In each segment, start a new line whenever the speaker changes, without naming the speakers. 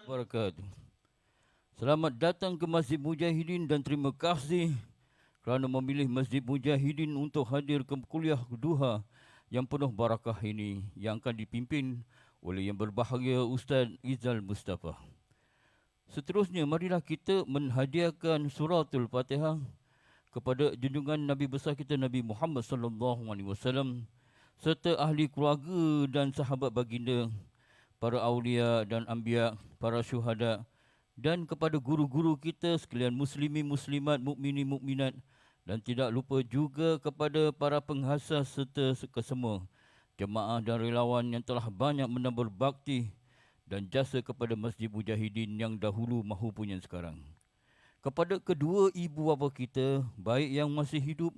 Wabarakatuh. Selamat datang ke Masjid Mujahidin dan terima kasih kerana memilih Masjid Mujahidin untuk hadir ke kuliah duha yang penuh barakah ini yang akan dipimpin oleh yang berbahagia Ustaz Izal Mustafa. Seterusnya, marilah kita menghadiahkan suratul Fatihah kepada junjungan Nabi besar kita Nabi Muhammad sallallahu alaihi wasallam serta ahli keluarga dan sahabat baginda, para awliya dan anbiya, para syuhada dan kepada guru-guru kita sekalian muslimin muslimat, mukminin mukminat dan tidak lupa juga kepada para penghasas serta kesemua jemaah dan relawan yang telah banyak menambah bakti dan jasa kepada Masjid Mujahidin yang dahulu maupun yang sekarang. Kepada kedua ibu bapa kita, baik yang masih hidup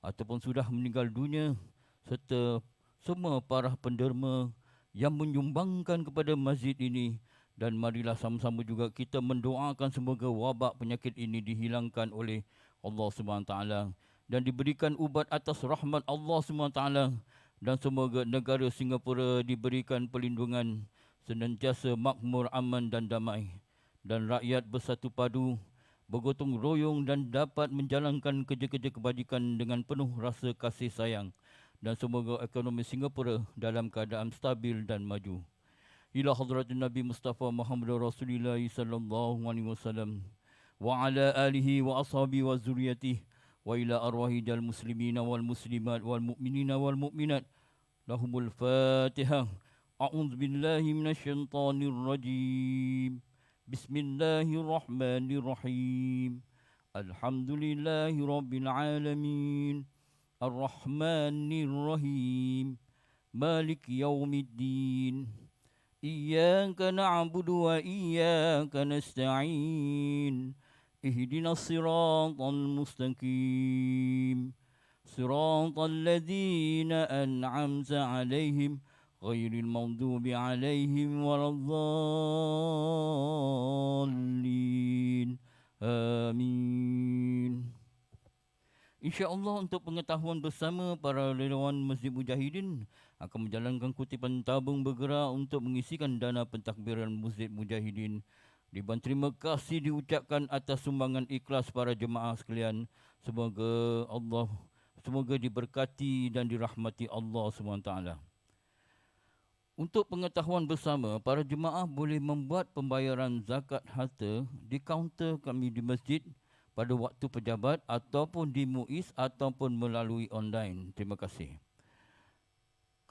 ataupun sudah meninggal dunia, serta semua para penderma yang menyumbangkan kepada masjid ini, dan marilah sama-sama juga kita mendoakan semoga wabak penyakit ini dihilangkan oleh Allah SWT dan diberikan ubat atas rahmat Allah SWT, dan semoga negara Singapura diberikan perlindungan senantiasa makmur, aman dan damai, dan rakyat bersatu padu, bergotong royong dan dapat menjalankan kerja-kerja kebajikan dengan penuh rasa kasih sayang, dan semoga ekonomi Singapura dalam keadaan stabil dan maju. Ila hadratin Nabi Mustafa Muhammad Rasulullah sallallahu alaihi wasallam wa ala alihi wa ashabi wa zuriyatihi wa ila arwahi dal muslimina wal muslimat wal mu'minina wal mu'minat lahumul fatihah. A'udzu billahi minasyaitonir rajim. Bismillahirrahmanirrahim. Alhamdulillahi rabbil alamin. Ar-Rahmanir Rahim. Malik yaumiddin. Iyyaka na'budu wa iyyaka nasta'in. Ihdinas siratal mustaqim. Siratal ladzina an'amta 'alaihim ghairil maghdubi 'alaihim waladdallin. Amin. InsyaAllah untuk pengetahuan bersama, para relawan Masjid Mujahidin akan menjalankan kutipan tabung bergerak untuk mengisikan dana pentadbiran Masjid Mujahidin. Diban terima kasih diucapkan atas sumbangan ikhlas para jemaah sekalian. Semoga diberkati dan dirahmati Allah SWT. Untuk pengetahuan bersama, para jemaah boleh membuat pembayaran zakat harta di kaunter kami di masjid pada waktu pejabat ataupun di MUIS ataupun melalui online. Terima kasih.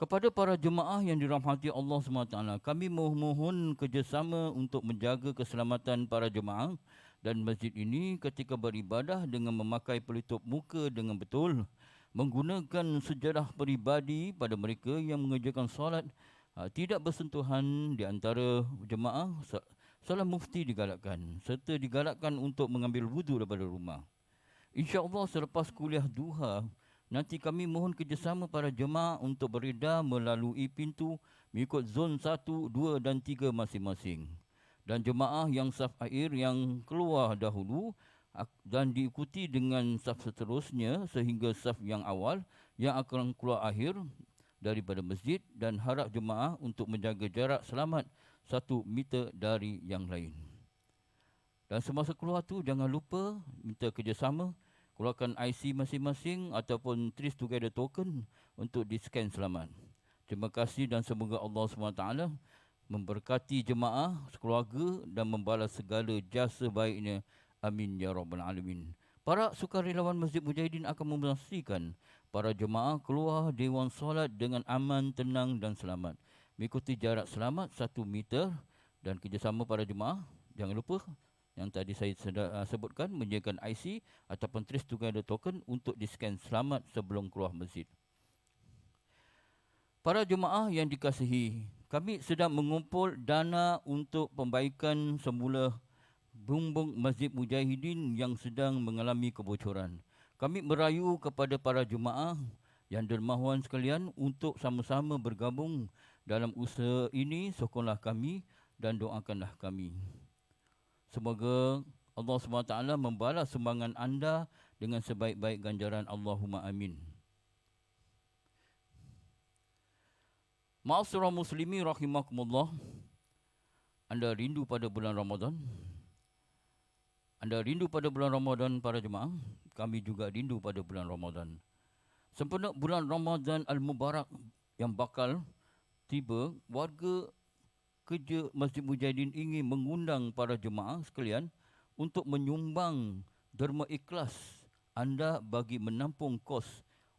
Kepada para jemaah yang dirahmati Allah SWT, kami mohon kerjasama untuk menjaga keselamatan para jemaah dan masjid ini ketika beribadah dengan memakai pelitup muka dengan betul, menggunakan sejarah peribadi pada mereka yang mengerjakan solat, tidak bersentuhan di antara jemaah. Salam mufti digalakkan serta digalakkan untuk mengambil wudu daripada rumah. InsyaAllah selepas kuliah duha, nanti kami mohon kerjasama para jemaah untuk beredar melalui pintu mengikut zon 1, 2 dan 3 masing-masing. Dan jemaah yang saf akhir yang keluar dahulu dan diikuti dengan saf seterusnya sehingga saf yang awal yang akan keluar akhir daripada masjid, dan harap jemaah untuk menjaga jarak selamat 1 meter dari yang lain. Dan semasa keluar tu jangan lupa minta kerjasama, keluarkan IC masing-masing ataupun trace together token untuk di-scan selamat. Terima kasih dan semoga Allah SWT memberkati jemaah sekeluarga dan membalas segala jasa baiknya. Amin ya rabbal alamin. Para sukarelawan Masjid Mujahidin akan memastikan para jemaah keluar dewan solat dengan aman, tenang dan selamat, mengikuti jarak selamat 1 meter, dan kerjasama para jemaah jangan lupa yang tadi saya sebutkan, menyediakan IC ataupun trace together token untuk di-scan selamat sebelum keluar masjid. Para jemaah yang dikasihi, kami sedang mengumpul dana untuk pembaikan semula bumbung Masjid Mujahidin yang sedang mengalami kebocoran. Kami merayu kepada para jemaah yang dermawan sekalian untuk sama-sama bergabung dalam usaha ini. Sokonlah kami dan doakanlah kami. Semoga Allah SWT membalas sumbangan anda dengan sebaik-baik ganjaran. Allahumma amin. Ma'asyiral muslimin rahimakumullah. Anda rindu pada bulan Ramadan? Anda rindu pada bulan Ramadan para jemaah? Kami juga rindu pada bulan Ramadan. Sempena bulan Ramadan Al-Mubarak yang bakal tiba, warga kerja Masjid Mujahidin ingin mengundang para jemaah sekalian untuk menyumbang derma ikhlas anda bagi menampung kos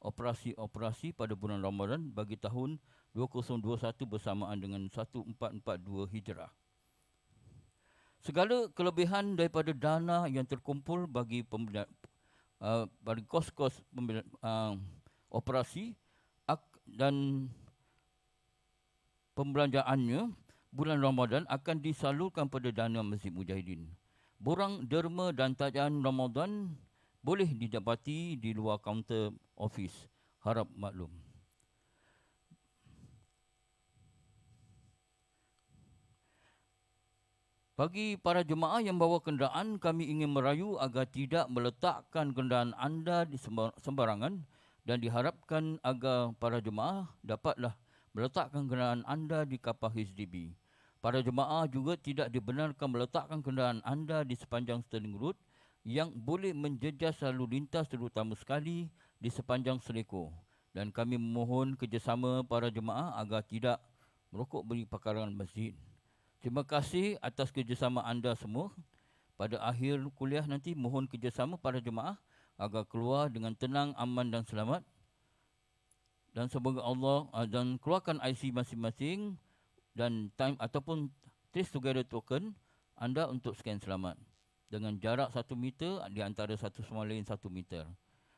operasi-operasi pada bulan Ramadan bagi tahun 2021 bersamaan dengan 1442 Hijrah. Segala kelebihan daripada dana yang terkumpul bagi bagi kos-kos operasi dan pembelanjaannya bulan Ramadan akan disalurkan pada dana Masjid Mujahidin. Borang derma dan tajaan Ramadan boleh didapati di luar kaunter ofis. Harap maklum. Bagi para jemaah yang bawa kenderaan, kami ingin merayu agar tidak meletakkan kenderaan anda di sembarangan dan diharapkan agar para jemaah dapatlah meletakkan kenderaan anda di kapal HDB. Para jemaah juga tidak dibenarkan meletakkan kenderaan anda di sepanjang Stirling Road yang boleh menjejas lalu lintas terutama sekali di sepanjang Seleko. Dan kami memohon kerjasama para jemaah agar tidak merokok di pekarangan masjid. Terima kasih atas kerjasama anda semua. Pada akhir kuliah nanti mohon kerjasama para jemaah agar keluar dengan tenang, aman dan selamat. Dan semoga Allah dan keluarkan IC masing-masing dan time ataupun trace together token anda untuk scan selamat dengan jarak 1 meter di antara satu sama lain 1 meter.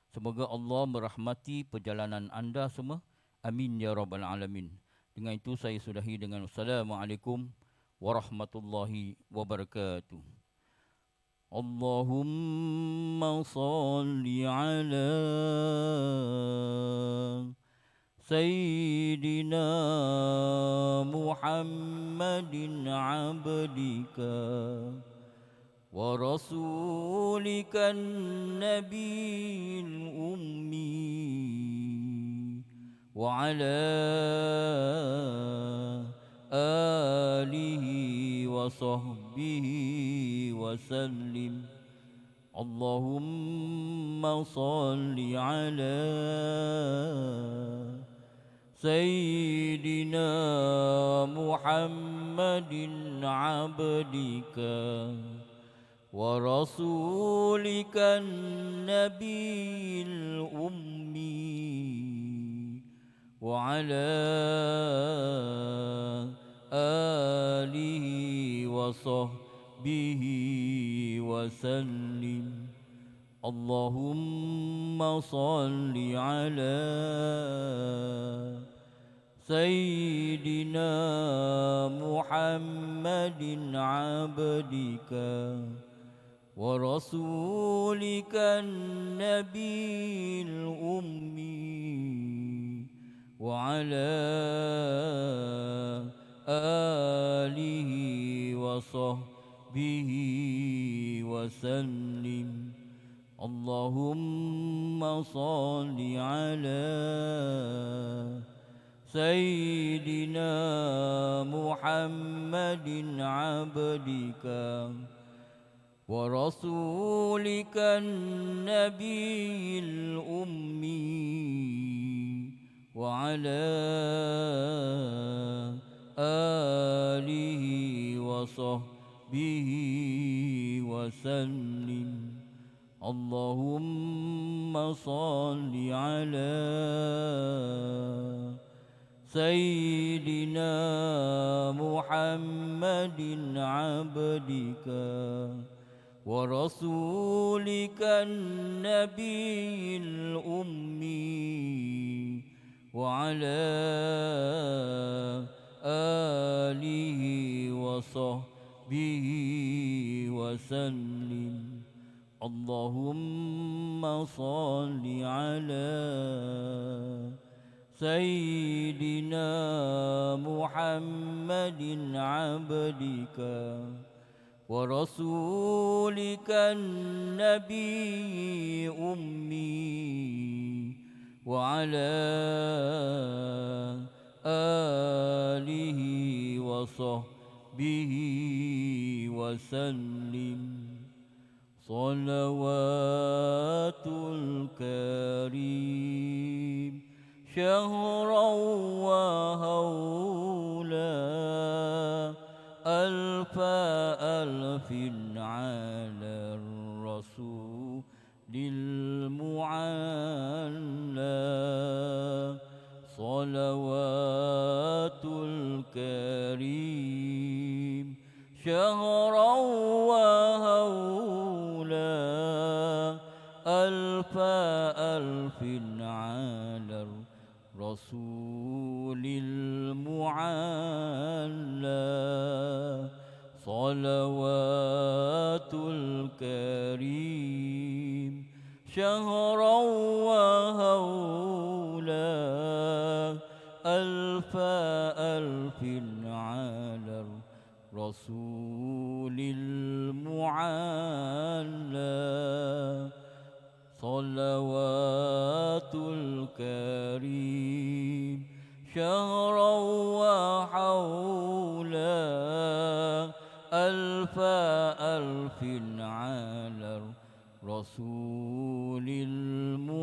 Semoga Allah merahmati perjalanan anda semua. Amin ya rabbal alamin. Dengan itu saya sudahi dengan Assalamualaikum warahmatullahi wabarakatuh. Allahumma salli ala Sayyidina Muhammadin abdika wa rasulika nabiyil ummi wa ala alihi wa sahbihi wa sallim. Allahumma salli ala Sayyidina Muhammadin abdika wa rasulika nabiyil ummi wa ala alihi wa sahbihi wa sallim. Allahumma salli ala Sayyidina Muhammadin abdika wa rasulika nabiyil ummi wa ala alihi wa sahbihi wa sallim. Allahumma salli ala Sayyidina Muhammadin abdika wa rasulika nabiyil ummi wa ala alihi wa sahbihi wa sallim. Allahumma salli ala Sayyidina Muhammadin abdika wa rasulika nabiyil ummi wa ala alihi wa sahbihi wa sallim. Allahumma salli ala Sayyidina Muhammadin abdika wa rasulika nabi ummi wa ala alihi wa sahbihi به وسلم صلوات الكريم شهرا وهولا ألف ألف على الرسول المعلى صلوات الكريم شهرا وهولا ألف ألف على الرسول المعلى صلوات الكريم شهرا وهولا ألف ألف على الرسول المعلى صلوات الكريم شهرا وحولا ألف ألف على الرسول المعلى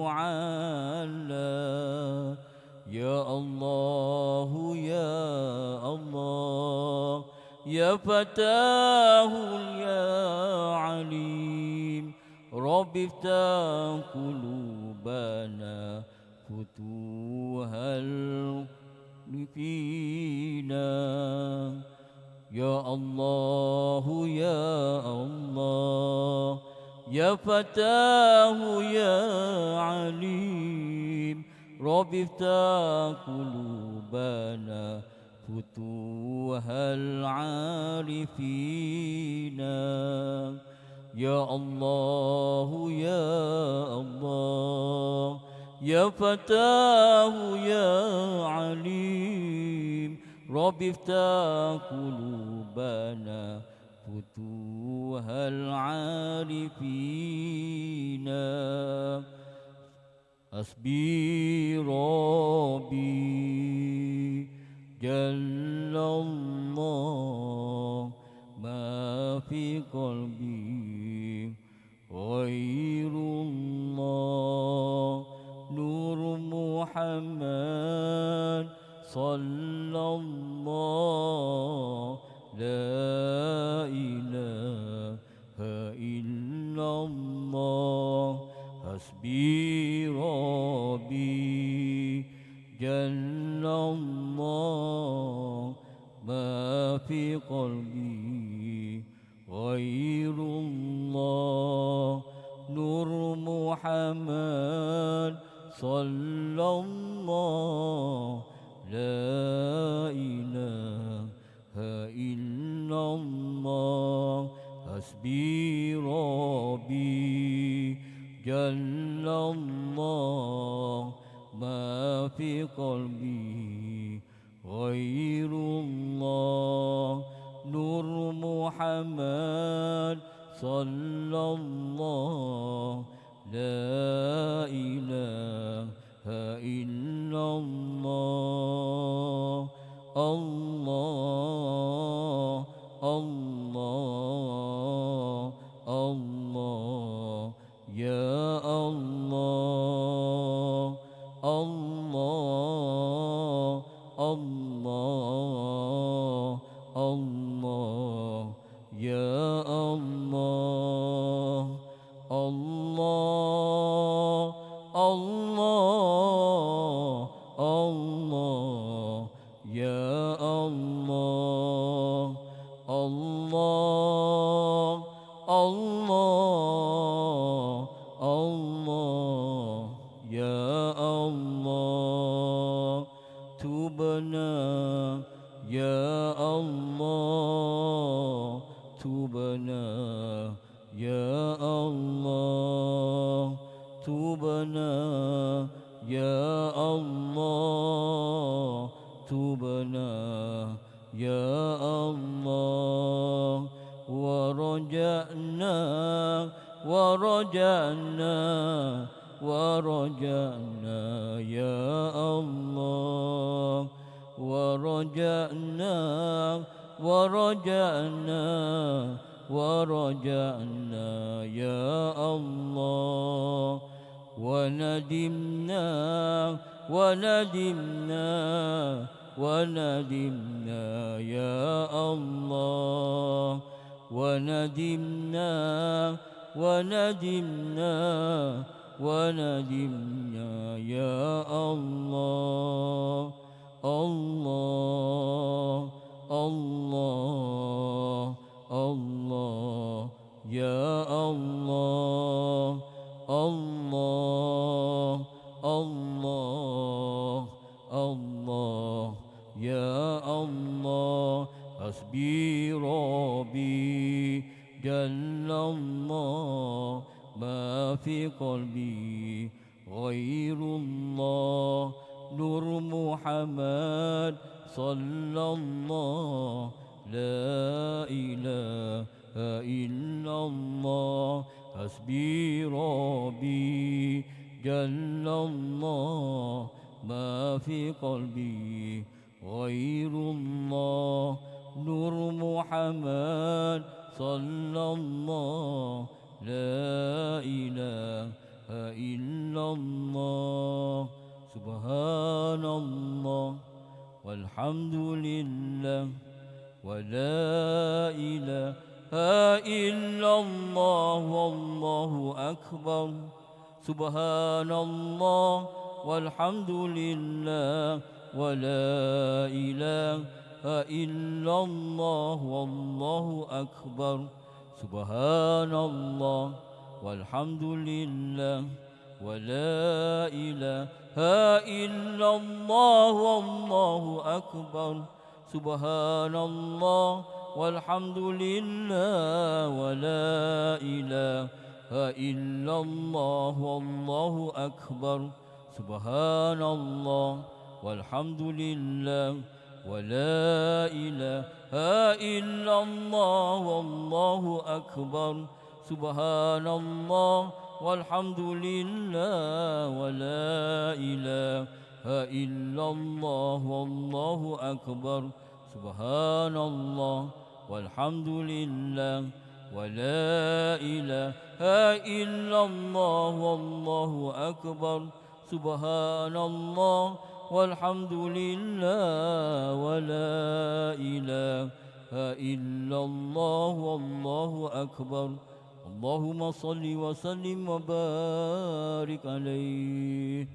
يا الله يا الله يا فتاه يا عليم رب افتح قلوبنا فتوها فينا يا الله يا الله يا فتاه يا عليم رب افتح قلوبنا فتوها العارفين يا الله يا الله يا فتاه يا عليم رب افتح قلوبنا فتوها العارفين حسبي ربي جل الله ما في قلبي غير الله نور محمد صلى الله لا إله إلا الله حسبي ربي جل الله ما في قلبي غير الله نور محمد صلى الله لا إله إلا الله حسبي ربي جل الله ما في قلبي غير الله نور محمد صلى الله لا إله إلا الله الله الله الله يا الله الله الله الله يا الله الله الله الله يا الله الله الله الله يا الله تبنا يا الله تبنا يا الله تبنا يا الله تبنا يا الله ورجعنا ورجعنا ورجعنا يا الله ورجعنا ورجعنا ورجعنا يا الله وندمنا وندمنا وندمنا يا الله وندمنا وندمنا وندمنا يا الله الله الله الله يا الله الله الله الله يا الله حسبي ربي جل الله ما في قلبي غير الله نور محمد صلى الله لا إله إلا الله حسبي ربي جل الله ما في قلبي غير الله نور محمد صلى الله لا إله إلا الله سبحان الله والحمد لله ولا إله إلا الله والله أكبر سبحان الله والحمد لله ولا إله إلا الله والله أكبر سبحان الله والحمد لله ولا إله إلا الله والله أكبر سبحان الله والحمد لله ولا إله إلا الله والله أكبر سبحان الله والحمد لله ولا إله إلا الله والله أكبر سبحان الله والحمد لله ولا إله إلا الله والله أكبر سبحان الله والحمد لله ولا إله إلا الله والله أكبر سبحان الله والحمد لله ولا إله إلا الله والله أكبر اللهم صل وسلم وبارك عليه.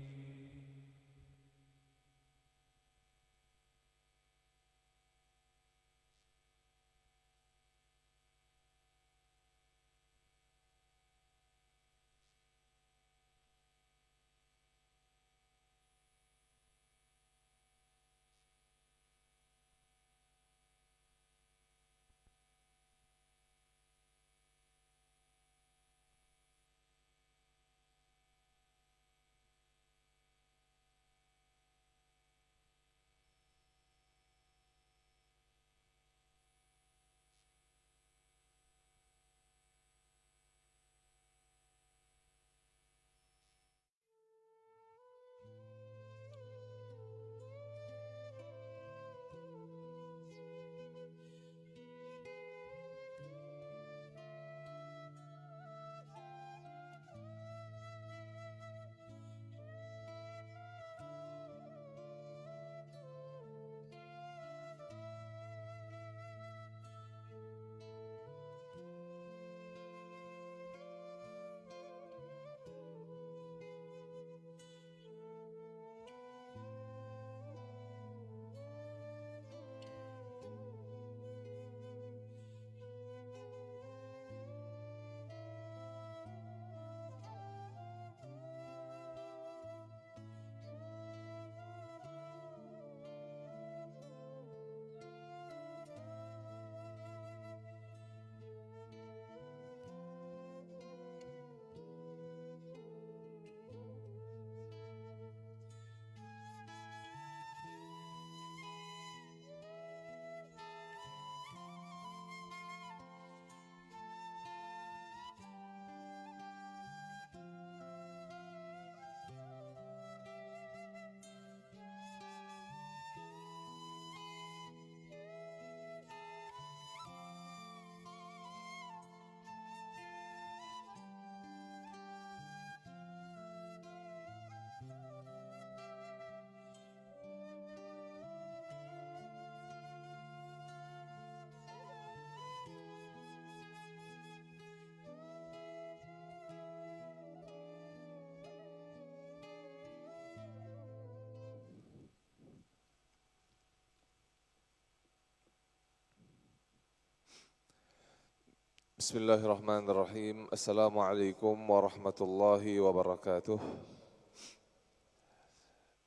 Bismillahirrahmanirrahim. Assalamualaikum warahmatullahi wabarakatuh.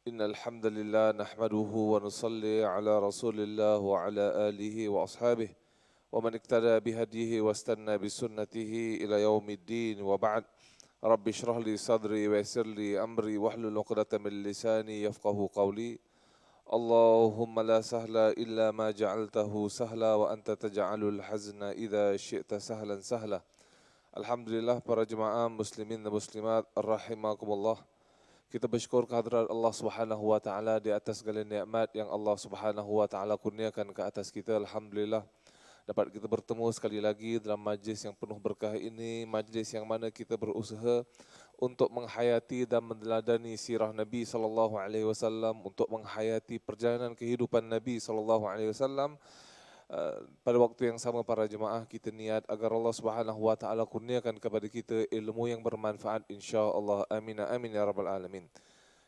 Innal hamdalillah nahmaduhu wa nusalli ala Rasulillah wa ala alihi wa ashabihi wa man iktada bihadihi wa istanna bisunnatihi ila yaumiddin wa ba'd. Rabbi shrah li sadri wa yassir li amri wahlul 'uqdatam min lisani yafqahu qawli. Allahumma la sahla illa ma ja'altahu sahla wa anta taj'alul hazna idza syi'ta sahlan sahla. Alhamdulillah para jemaah muslimin dan muslimat rahimakumullah. Kita bersyukur kehadirat Allah Subhanahu wa taala di atas segala nikmat yang Allah Subhanahu wa taala kurniakan ke atas kita. Alhamdulillah dapat kita bertemu sekali lagi dalam majlis yang penuh berkah ini, majlis yang mana kita berusaha untuk menghayati dan meneladani sirah Nabi sallallahu alaihi wasallam, untuk menghayati perjalanan kehidupan Nabi sallallahu alaihi wasallam. Pada waktu yang sama para jemaah kita niat agar Allah Subhanahu wa taala kurniakan kepada kita ilmu yang bermanfaat insya-Allah. Amin amin ya rabbal alamin.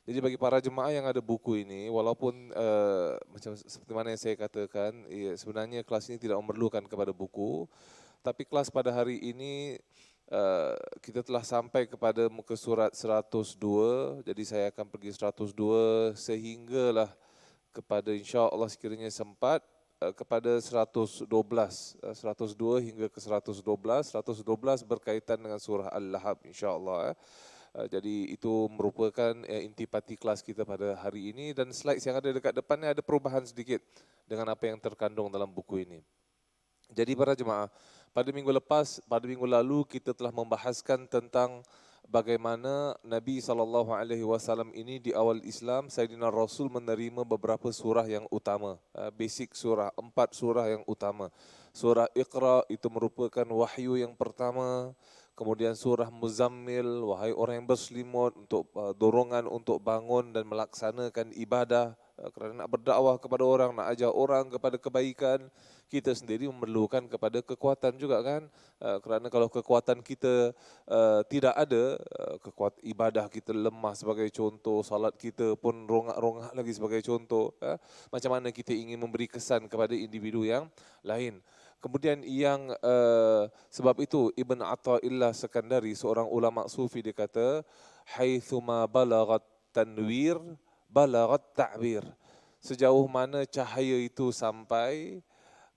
Jadi bagi para jemaah yang ada buku ini, walaupun macam seperti mana yang saya katakan, sebenarnya kelas ini tidak memerlukan kepada buku, tapi kelas pada hari ini kita telah sampai kepada muka surat 102, jadi saya akan pergi 102 sehinggalah kepada insya-Allah sekiranya sempat kepada 112, 102 hingga ke 112, 112 berkaitan dengan surah Al-Lahab insya-Allah. Jadi itu merupakan intipati kelas kita pada hari ini, dan slide yang ada dekat depannya ada perubahan sedikit dengan apa yang terkandung dalam buku ini. Jadi para jemaah, pada minggu lalu kita telah membahaskan tentang bagaimana Nabi SAW ini di awal Islam, Sayyidina Rasul menerima beberapa surah yang utama, basic surah, 4 surah yang utama. Surah Iqra itu merupakan wahyu yang pertama. Kemudian surah Muzammil, wahai orang yang berselimut, untuk dorongan untuk bangun dan melaksanakan ibadah, kerana nak berdakwah kepada orang, nak ajar orang kepada kebaikan. Kita sendiri memerlukan kepada kekuatan juga kan, kerana kalau kekuatan kita tidak ada, kekuatan ibadah kita lemah sebagai contoh, salat kita pun rongak-rongak lagi sebagai contoh, macam mana kita ingin memberi kesan kepada individu yang lain. Kemudian yang sebab itu Ibn Athaillah Sekandari, seorang ulama sufi, dia kata haitsuma balaghat tanwir balaghat ta'bir. Sejauh mana cahaya itu sampai,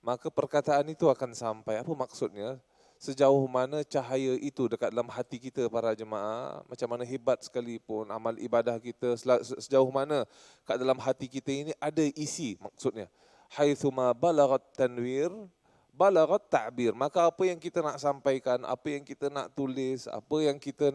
maka perkataan itu akan sampai. Apa maksudnya? Sejauh mana cahaya itu dekat dalam hati kita para jemaah, macam mana hebat sekalipun amal ibadah kita, sejauh mana kat dalam hati kita ini ada isi, maksudnya. Haitsuma balaghat tanwir balaghat ta'bir. Maka apa yang kita nak sampaikan, apa yang kita nak tulis, apa yang kita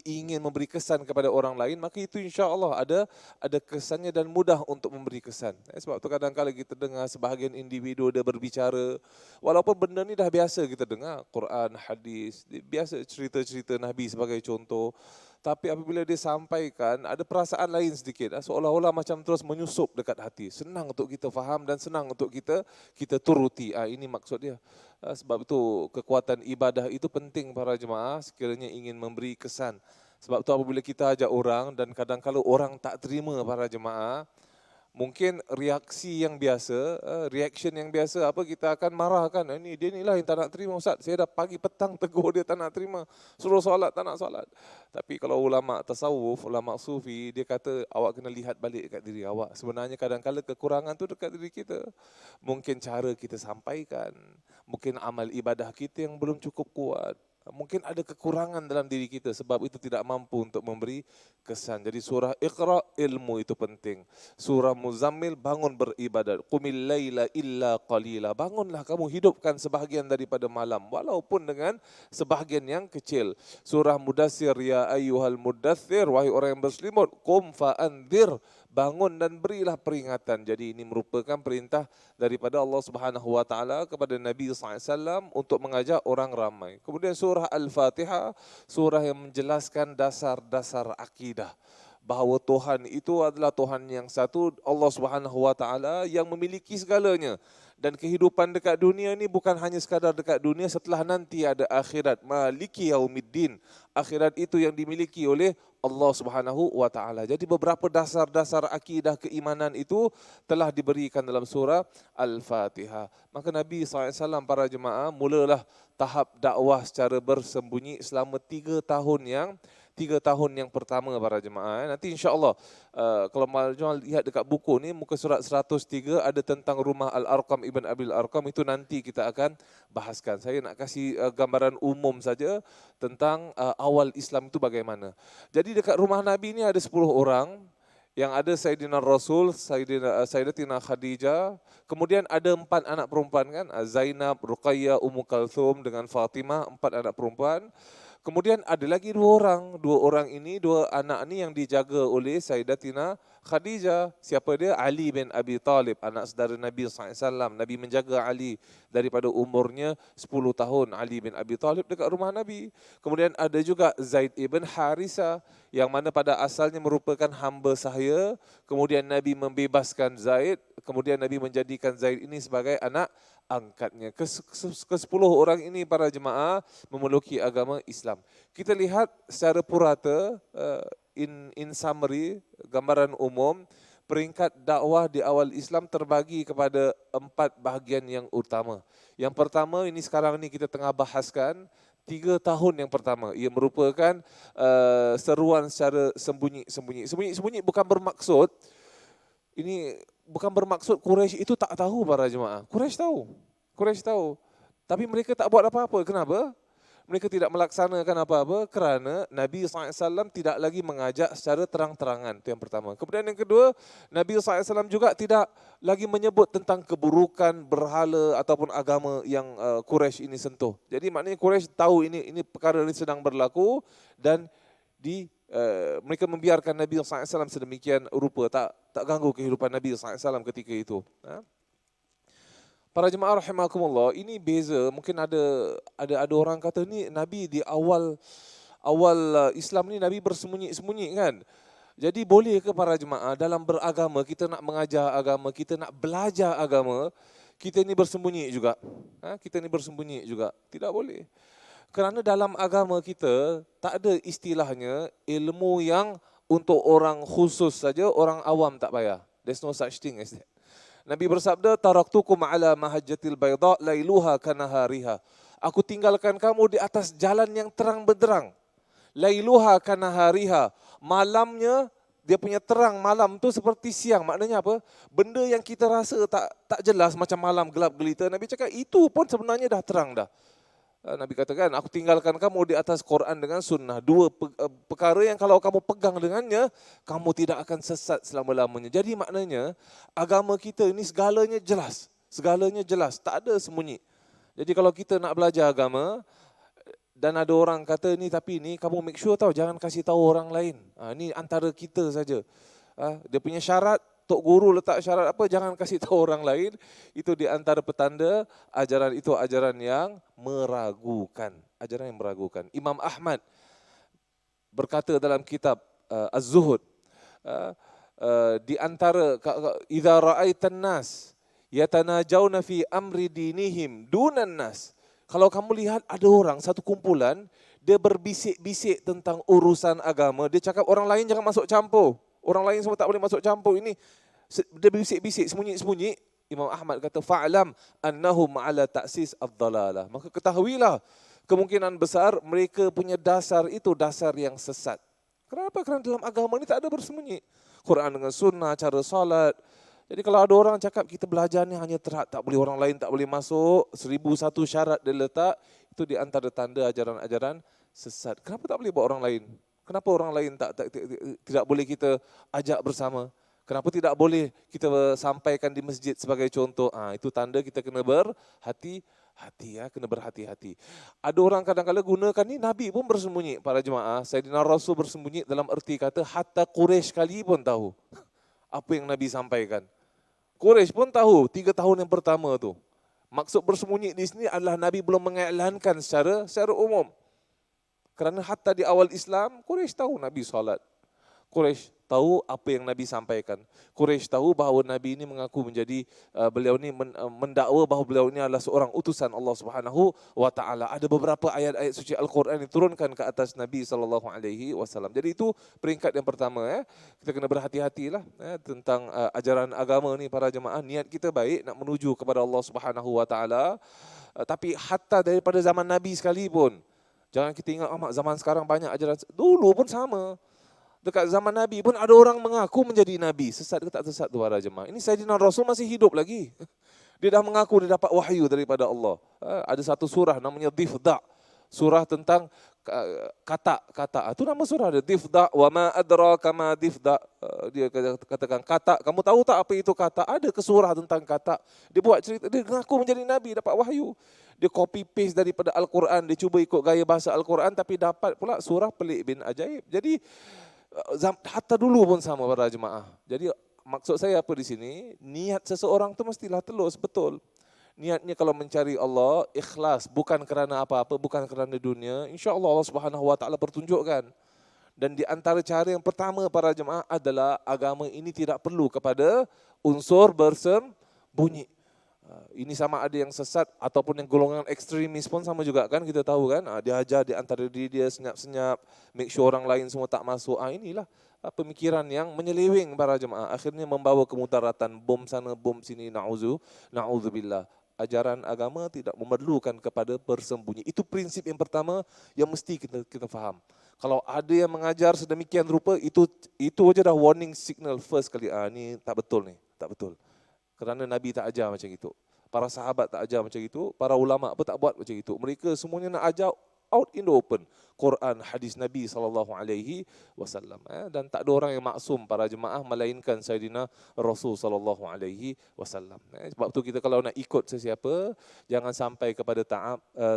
ingin memberi kesan kepada orang lain, maka itu insya-Allah ada kesannya dan mudah untuk memberi kesan. Sebab tu kadang-kadang kita dengar sebahagian individu dia berbicara, walaupun benda ni dah biasa kita dengar, Quran, hadis, biasa cerita-cerita Nabi sebagai contoh, tapi apabila dia sampaikan ada perasaan lain sedikit, seolah-olah macam terus menyusup dekat hati. Senang untuk kita faham dan senang untuk kita turuti. Ini maksud dia. Sebab itu kekuatan ibadah itu penting para jemaah sekiranya ingin memberi kesan. Sebab itu apabila kita ajak orang dan kadang-kadang orang tak terima para jemaah, mungkin reaksi yang biasa, reaction yang biasa, apa kita akan marahkan. Ini dia ni lah yang tak nak terima Ustaz. Saya dah pagi petang tegur dia tak nak terima. Suruh solat tak nak solat. Tapi kalau ulama tasawuf, ulama sufi, dia kata awak kena lihat balik dekat diri awak. Sebenarnya kadang-kadang kekurangan tu dekat diri kita. Mungkin cara kita sampaikan, mungkin amal ibadah kita yang belum cukup kuat. Mungkin ada kekurangan dalam diri kita, sebab itu tidak mampu untuk memberi kesan. Jadi surah Iqra, ilmu itu penting. Surah Muzammil, bangun beribadat. Qumil laila illa qalila. Bangunlah kamu, hidupkan sebahagian daripada malam, walaupun dengan sebahagian yang kecil. Surah Mudassir, ya ayyuhal mudaththir, wahai orang yang berselimut. Qum fa'anzir, bangun dan berilah peringatan. Jadi ini merupakan perintah daripada Allah Subhanahu wa taala kepada Nabi SAW untuk mengajak orang ramai. Kemudian surah Al-Fatihah, surah yang menjelaskan dasar-dasar akidah, bahawa Tuhan itu adalah Tuhan yang satu, Allah Subhanahu wa taala yang memiliki segalanya. Dan kehidupan dekat dunia ni bukan hanya sekadar dekat dunia, setelah nanti ada akhirat. Maliki yaumiddin, akhirat itu yang dimiliki oleh Allah Subhanahu wa taala. Jadi beberapa dasar-dasar akidah keimanan itu telah diberikan dalam surah Al-Fatihah. Maka Nabi SAW para jemaah mulalah tahap dakwah secara bersembunyi selama 3 tahun yang pertama para jemaah. Nanti insya-Allah kalau majmuah lihat dekat buku ni muka surat 103 ada tentang rumah Al-Arqam Ibn Abil Arqam, itu nanti kita akan bahaskan. Saya nak kasih gambaran umum saja tentang awal Islam itu bagaimana. Jadi dekat rumah Nabi ni ada 10 orang. Yang ada Sayyidina Rasul, Sayyidatina Khadijah, kemudian ada 4 anak perempuan kan, Zainab, Ruqayyah, Ummu Kalthum dengan Fatimah, 4 anak perempuan. Kemudian ada lagi 2 orang. 2 orang ini, 2 anak ni yang dijaga oleh Sayyidatina Khadijah. Siapa dia? Ali bin Abi Talib, anak saudara Nabi SAW. Nabi menjaga Ali daripada umurnya 10 tahun. Ali bin Abi Talib dekat rumah Nabi. Kemudian ada juga Zaid ibn Harisah, yang mana pada asalnya merupakan hamba sahaya. Kemudian Nabi membebaskan Zaid. Kemudian Nabi menjadikan Zaid ini sebagai anak angkatnya. Ke-10 orang ini para jemaah memeluki agama Islam. Kita lihat secara purata, in summary, gambaran umum, peringkat dakwah di awal Islam terbagi kepada 4 bahagian yang utama. Yang pertama, ini sekarang ni kita tengah bahaskan, 3 tahun yang pertama. Ia merupakan seruan secara sembunyi-sembunyi. Sembunyi-sembunyi bukan bermaksud, ini bukan bermaksud Quraisy itu tak tahu para jemaah. Quraisy tahu. Tapi mereka tak buat apa-apa. Kenapa? Mereka tidak melaksanakan apa-apa kerana Nabi SAW tidak lagi mengajak secara terang-terangan. Itu yang pertama. Kemudian yang kedua, Nabi SAW juga tidak lagi menyebut tentang keburukan berhala ataupun agama yang Quraisy ini sentuh. Jadi maknanya Quraisy tahu ini perkara ini sedang berlaku dan mereka membiarkan Nabi SAW sedemikian rupa, tak ganggu kehidupan Nabi SAW ketika itu. Para jemaah rahimakumullah, ini beza. Mungkin ada orang kata ni Nabi di awal Islam ni Nabi bersembunyi-sembunyi kan. Jadi boleh ke para jemaah dalam beragama, kita nak mengajar agama, kita nak belajar agama, kita ni bersembunyi juga? Kita ni bersembunyi juga? Tidak boleh. Kerana dalam agama kita tak ada istilahnya ilmu yang untuk orang khusus saja, orang awam tak payah. There's no such thing as that. Nabi bersabda, taraktukum ala mahajjatil bayda lailuha kanahariha. Aku tinggalkan kamu di atas jalan yang terang benderang. Lailuha kanahariha. Malamnya dia punya terang malam tu seperti siang. Maknanya apa? Benda yang kita rasa tak jelas macam malam gelap gelita, Nabi cakap itu pun sebenarnya dah terang dah. Nabi katakan, aku tinggalkan kamu di atas Quran dengan sunnah. 2 perkara yang kalau kamu pegang dengannya, kamu tidak akan sesat selama-lamanya. Jadi maknanya, agama kita ini segalanya jelas. Segalanya jelas, tak ada sembunyi. Jadi kalau kita nak belajar agama, dan ada orang kata ni tapi ni, kamu make sure jangan kasih tahu orang lain. Ini antara kita saja. Dia punya syarat, Tok Guru letak syarat apa, jangan kasih tahu orang lain. Itu di antara petanda ajaran itu ajaran yang meragukan. Ajaran yang meragukan. Imam Ahmad berkata dalam kitab Az-Zuhud, di antara idza ra'aitan nas yatanajawna fi amri dinihim dunan nas. Kalau kamu lihat ada orang, satu kumpulan, dia berbisik-bisik tentang urusan agama, dia cakap orang lain jangan masuk campur. Orang lain semua tak boleh masuk campur. Ini dia bisik-bisik, sembunyi-sembunyi. Imam Ahmad kata, fa'lam annahum ala ta'sis ad-dalalah. Maka ketahuilah, kemungkinan besar mereka punya dasar itu dasar yang sesat. Kenapa? Kerana dalam agama ini tak ada bersembunyi. Quran dengan sunnah, cara salat. Jadi kalau ada orang cakap kita belajar ni hanya terhad, tak boleh orang lain tak boleh masuk, 1001 syarat dia letak, itu di antara tanda ajaran-ajaran sesat. Kenapa tak boleh buat orang lain? Kenapa orang lain tidak boleh kita ajak bersama? Kenapa tidak boleh kita sampaikan di masjid sebagai contoh? Itu tanda kita kena berhati-hati, kena berhati-hati. Ada orang kadang-kadang gunakan ni, Nabi pun bersembunyi para jemaah. Sayyidina Rasul bersembunyi dalam erti kata hatta Quraisy kali pun tahu apa yang Nabi sampaikan. Quraisy pun tahu 3 tahun yang pertama tu. Maksud bersembunyi di sini adalah Nabi belum mengiklankan secara umum. Kerana hatta di awal Islam, Quraisy tahu Nabi solat. Quraisy tahu apa yang Nabi sampaikan. Quraisy tahu bahawa Nabi ini mengaku menjadi beliau ini mendakwa bahawa beliau ini adalah seorang utusan Allah Subhanahu wa taala. Ada beberapa ayat-ayat suci Al-Quran yang diturunkan ke atas Nabi sallallahu alaihi wasallam. Jadi itu peringkat yang pertama Kita kena berhati-hatilah tentang ajaran agama ni para jemaah. Niat kita baik nak menuju kepada Allah Subhanahu wa taala. Tapi hatta daripada zaman Nabi sekalipun, jangan kita ingat zaman sekarang banyak ajaran, dulu pun sama. Dekat zaman Nabi pun ada orang mengaku menjadi Nabi. Sesat ke tak sesat tu para jemaah? Ini Sayyidina Rasul masih hidup lagi. Dia dah mengaku dia dapat wahyu daripada Allah. Ada satu surah namanya Difda. Surah tentang kata. Itu nama surah dia. Difda wa ma adraka ma difda. Dia katakan kata. Kamu tahu tak apa itu kata? Ada ke surah tentang kata. Dia buat cerita. Dia mengaku menjadi Nabi, dapat wahyu. Dia copy paste daripada Al-Quran. Dia cuba ikut gaya bahasa Al-Quran tapi dapat pula surah pelik bin ajaib. Jadi hatta dulu pun sama para jemaah. Jadi maksud saya apa di sini? Niat seseorang tu mestilah telus betul. Niatnya kalau mencari Allah ikhlas, bukan kerana apa-apa, bukan kerana dunia. InsyaAllah Allah Subhanahu Wa Taala pertunjukkan. Dan di antara cara yang pertama para jemaah adalah agama ini tidak perlu kepada unsur bersembunyi. Ini sama ada yang sesat ataupun yang golongan ekstremis pun sama juga kan, kita tahu kan. Dia ajar di antara diri dia senyap-senyap, make sure orang lain semua tak masuk. Inilah pemikiran yang menyeleweng para jemaah. Akhirnya membawa kemudaratan, bom sana, bom sini, na'udzubillah. Ajaran agama tidak memerlukan kepada bersembunyi. Itu prinsip yang pertama yang mesti kita faham. Kalau ada yang mengajar sedemikian rupa, itu aja dah warning signal first kali. Ni tak betul ni, tak betul. Kerana Nabi tak ajar macam itu. Para sahabat tak ajar macam itu. Para ulama' pun tak buat macam itu. Mereka semuanya nak ajar out in the open. Quran, hadis Nabi SAW. Dan tak ada orang yang maksum para jemaah melainkan Sayyidina Rasul SAW. Sebab tu kita kalau nak ikut sesiapa, jangan sampai kepada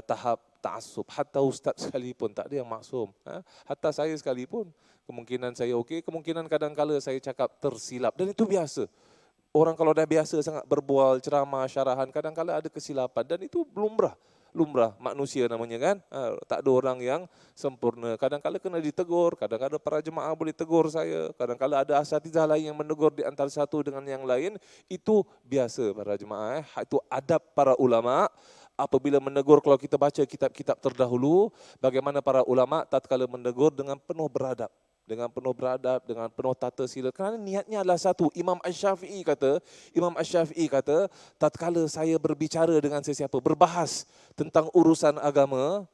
tahap ta'assub. Hatta ustaz sekalipun tak ada yang maksum. Hatta saya sekalipun. Kemungkinan saya okey, kemungkinan kadang-kala saya cakap tersilap. Dan itu biasa. Orang kalau dah biasa sangat berbual, ceramah, syarahan, kadang-kadang ada kesilapan dan itu lumrah manusia namanya kan. Tak ada orang yang sempurna. Kadang-kadang kena ditegur, kadang-kadang para jemaah boleh tegur saya, kadang-kadang ada asatizah lain yang menegur di antara satu dengan yang lain. Itu biasa para jemaah. Itu adab para ulama. Apabila menegur, kalau kita baca kitab-kitab terdahulu, bagaimana para ulama tatkala menegur dengan penuh beradab. Dengan penuh tata sila. Kerana niatnya adalah satu. Imam Asy-Syafi'i kata, tatkala saya berbicara dengan sesiapa, berbahas tentang urusan agama,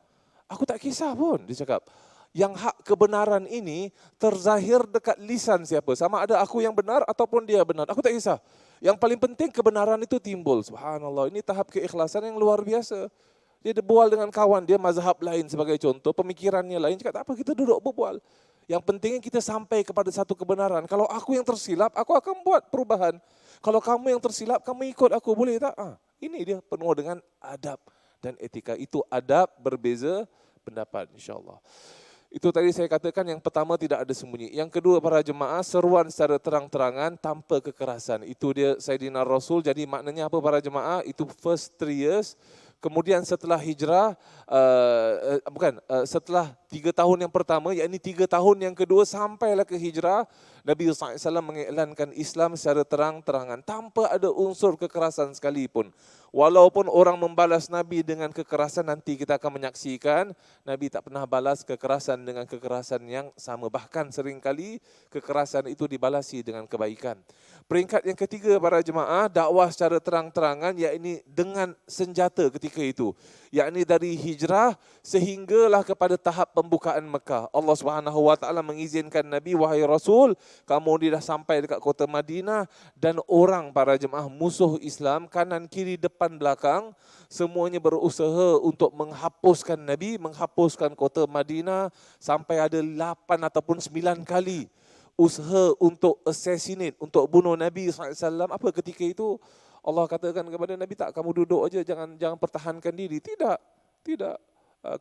aku tak kisah pun, dia cakap. Yang hak kebenaran ini terzahir dekat lisan siapa. Sama ada aku yang benar ataupun dia benar. Aku tak kisah. Yang paling penting kebenaran itu timbul. Subhanallah, ini tahap keikhlasan yang luar biasa. Dia berbual dengan kawan dia, mazhab lain sebagai contoh, pemikirannya lain. Cakap tak apa, kita duduk berbual. Yang pentingnya kita sampai kepada satu kebenaran. Kalau aku yang tersilap, aku akan buat perubahan. Kalau kamu yang tersilap, kamu ikut aku, boleh tak? Ini dia penuh dengan adab dan etika. Itu adab berbeza pendapat, insyaAllah. Itu tadi saya katakan yang pertama tidak ada sembunyi. Yang kedua para jemaah, seruan secara terang-terangan tanpa kekerasan. Itu dia Sayyidina Rasul. Jadi maknanya apa para jemaah? Itu first 3 years. Kemudian setelah hijrah, setelah 3 tahun yang pertama, yakni 3 tahun yang kedua sampailah ke hijrah, Nabi SAW mengiklankan Islam secara terang-terangan tanpa ada unsur kekerasan sekalipun. Walaupun orang membalas Nabi dengan kekerasan, nanti kita akan menyaksikan Nabi tak pernah balas kekerasan dengan kekerasan yang sama. Bahkan seringkali kekerasan itu dibalasi dengan kebaikan. Peringkat yang ketiga para jemaah, dakwah secara terang-terangan, yakni dengan senjata ketika itu. Yakni dari hijrah sehinggalah kepada tahap pembukaan Mekah. Allah SWT mengizinkan Nabi, wahai Rasul, kamu dah sampai dekat kota Madinah dan orang para jemaah musuh Islam, kanan, kiri, depan, belakang, semuanya berusaha untuk menghapuskan Nabi, menghapuskan kota Madinah sampai ada 8 ataupun 9 kali. Usaha untuk assassinate, untuk bunuh Nabi SAW. Apa ketika itu Allah katakan kepada Nabi, tak, kamu duduk aja, jangan pertahankan diri. Tidak.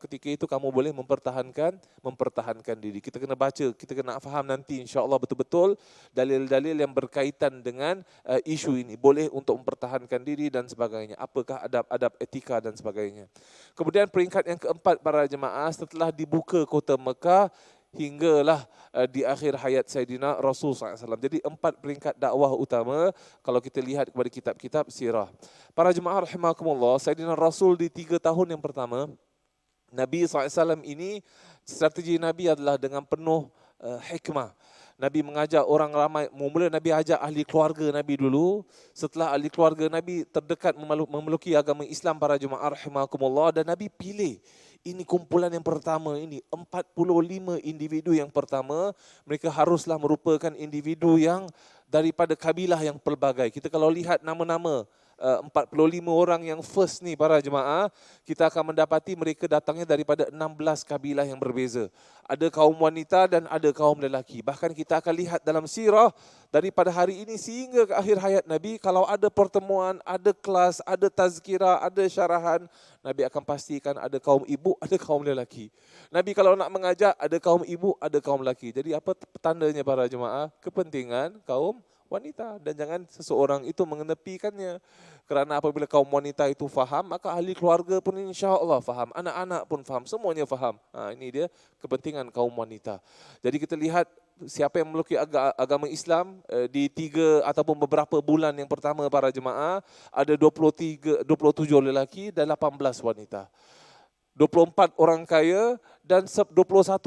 Ketika itu kamu boleh mempertahankan diri. Kita kena baca, kita kena faham nanti insya-Allah betul-betul dalil-dalil yang berkaitan dengan isu ini. Boleh untuk mempertahankan diri dan sebagainya. Apakah adab-adab etika dan sebagainya. Kemudian peringkat yang keempat para jemaah, setelah dibuka kota Mekah, hinggalah di akhir hayat Sayyidina Rasul SAW. Jadi 4 peringkat dakwah utama kalau kita lihat kepada kitab-kitab sirah. Para jemaah rahimakumullah, Sayyidina Rasul di 3 tahun yang pertama, Nabi SAW ini, strategi Nabi adalah dengan penuh hikmah. Nabi mengajak orang ramai, mula Nabi ajak ahli keluarga Nabi dulu. Setelah ahli keluarga Nabi terdekat memeluki agama Islam, para jemaah rahimakumullah, dan Nabi pilih. Ini kumpulan yang pertama ini, 45 individu yang pertama, mereka haruslah merupakan individu yang daripada kabilah yang pelbagai. Kita kalau lihat nama-nama 45 orang yang first ni para jemaah, kita akan mendapati mereka datangnya daripada 16 kabilah yang berbeza. Ada kaum wanita dan ada kaum lelaki. Bahkan kita akan lihat dalam sirah daripada hari ini sehingga ke akhir hayat Nabi, kalau ada pertemuan, ada kelas, ada tazkirah, ada syarahan, Nabi akan pastikan ada kaum ibu, ada kaum lelaki. Nabi kalau nak mengajak, ada kaum ibu, ada kaum lelaki. Jadi apa tandanya para jemaah? Kepentingan kaum wanita, dan jangan seseorang itu mengenepikannya. Kerana apabila kaum wanita itu faham, maka ahli keluarga pun insya-Allah faham, anak-anak pun faham, semuanya faham. Ini dia kepentingan kaum wanita. Jadi kita lihat siapa yang memeluki agama Islam di 3 ataupun beberapa bulan yang pertama para jemaah, ada 27 lelaki dan 18 wanita. 24 orang kaya dan 21